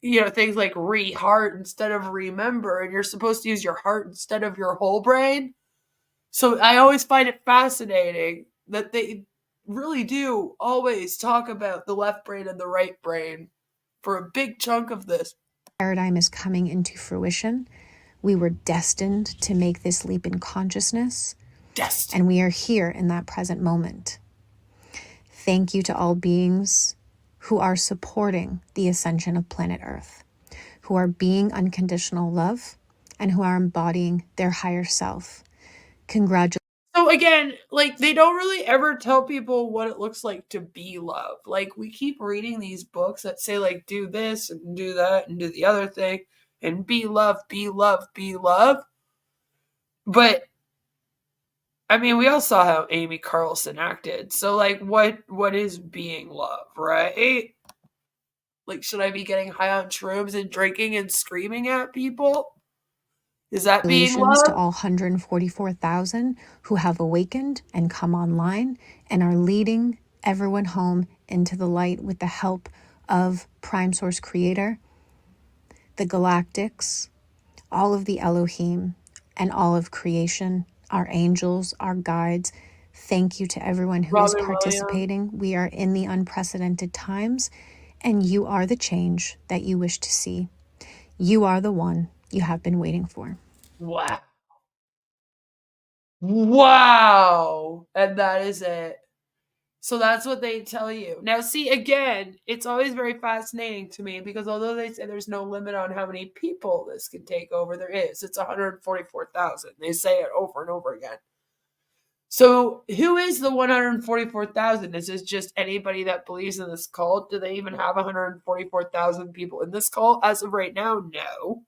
you know, things like re-heart instead of remember. And you're supposed to use your heart instead of your whole brain. So I always find it fascinating that they really do always talk about the left brain and the right brain for a big chunk of this. Paradigm is coming into fruition. We were destined to make this leap in consciousness. And we are here in that present moment. Thank you to all beings who are supporting the ascension of planet Earth, who are being unconditional love, and who are embodying their higher self. Congratulations. So again, like, they don't really ever tell people what it looks like to be love. Like, we keep reading these books that say, like, do this and do that and do the other thing and be love, be love, be love. But I mean, we all saw how Amy Carlson acted. So, like, what is being love, right? Like, should I be getting high on shrooms and drinking and screaming at people? Is that being love? To all 144,000 who have awakened and come online and are leading everyone home into the light with the help of Prime Source Creator, the Galactics, all of the Elohim, and all of creation, our angels, our guides. Thank you to everyone who is participating. We are in the unprecedented times, and you are the change that you wish to see. You are the one you have been waiting for. Wow. Wow. And that is it. So that's what they tell you. Now, see, again, it's always very fascinating to me because although they say there's no limit on how many people this can take over, there is. It's 144,000. They say it over and over again. So who is the 144,000? Is this just anybody that believes in this cult? Do they even have 144,000 people in this cult? As of right now, no.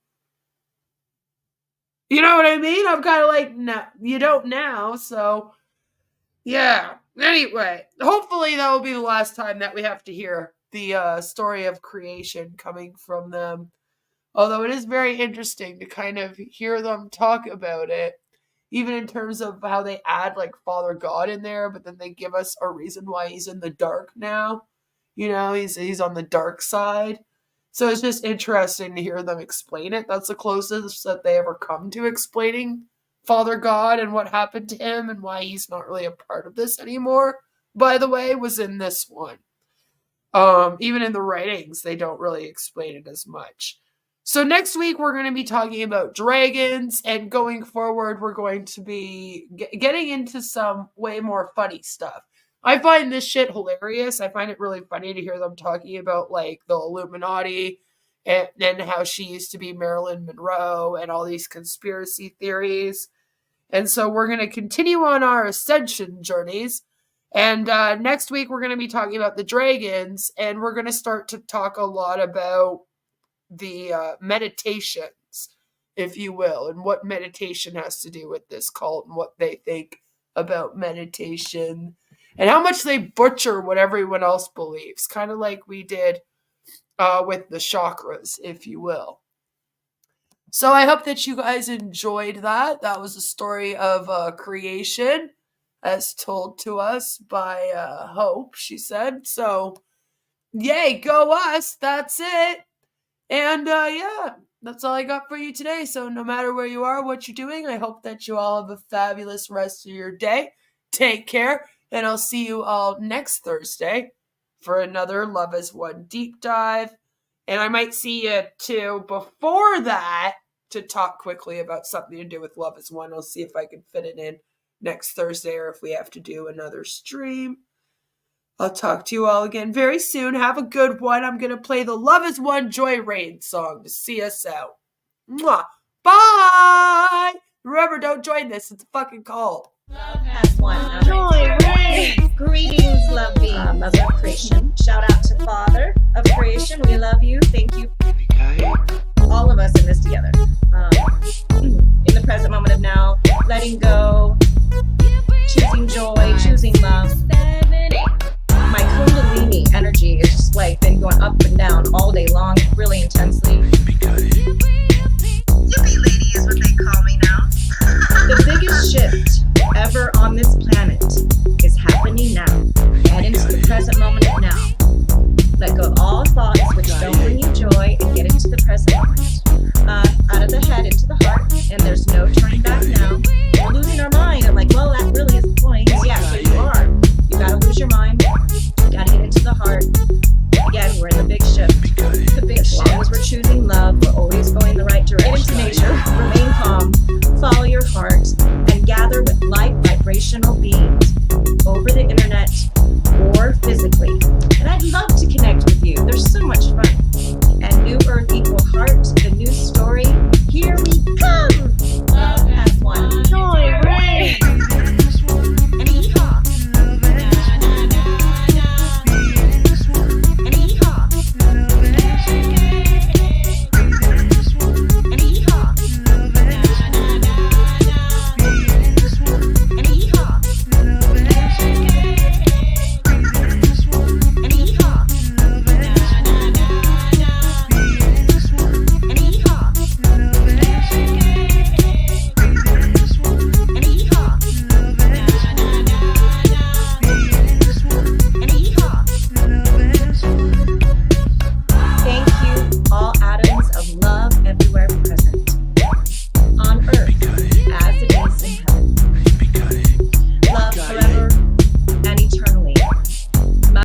You know what I mean? I'm kind of like, no, you don't now, so yeah. Anyway, hopefully that will be the last time that we have to hear the story of creation coming from them. Although it is very interesting to kind of hear them talk about it, even in terms of how they add like Father God in there, but then they give us a reason why he's in the dark now. You know, he's on the dark side. So it's just interesting to hear them explain it. That's the closest that they ever come to explaining Father God and what happened to him and why he's not really a part of this anymore, by the way, was in this one. Even in the writings, they don't really explain it as much. So next week, we're going to be talking about dragons, and going forward, we're going to be getting into some way more funny stuff. I find this shit hilarious. I find it really funny to hear them talking about, like, the Illuminati and how she used to be Marilyn Monroe and all these conspiracy theories. And so we're going to continue on our ascension journeys. And next week, we're going to be talking about the dragons. And we're going to start to talk a lot about the meditations, if you will, and what meditation has to do with this cult and what they think about meditation and how much they butcher what everyone else believes. Kind of like we did with the chakras, if you will. So I hope that you guys enjoyed that. That was a story of creation as told to us by Hope, she said. So, yay, go us. That's it. And yeah, that's all I got for you today. So no matter where you are, what you're doing, I hope that you all have a fabulous rest of your day. Take care. And I'll see you all next Thursday for another Love is One deep dive. And I might see you too before that to talk quickly about something to do with Love is One. I'll see if I can fit it in next Thursday or if we have to do another stream. I'll talk to you all again very soon. Have a good one. I'm going to play the Love is One Joy Rain song to see us out. Mwah. Bye! Remember, don't join this. It's a fucking cult. Love has one. Joy rain. Greetings, love being Mother of Creation. Shout out to Father of Creation. We love you. Thank you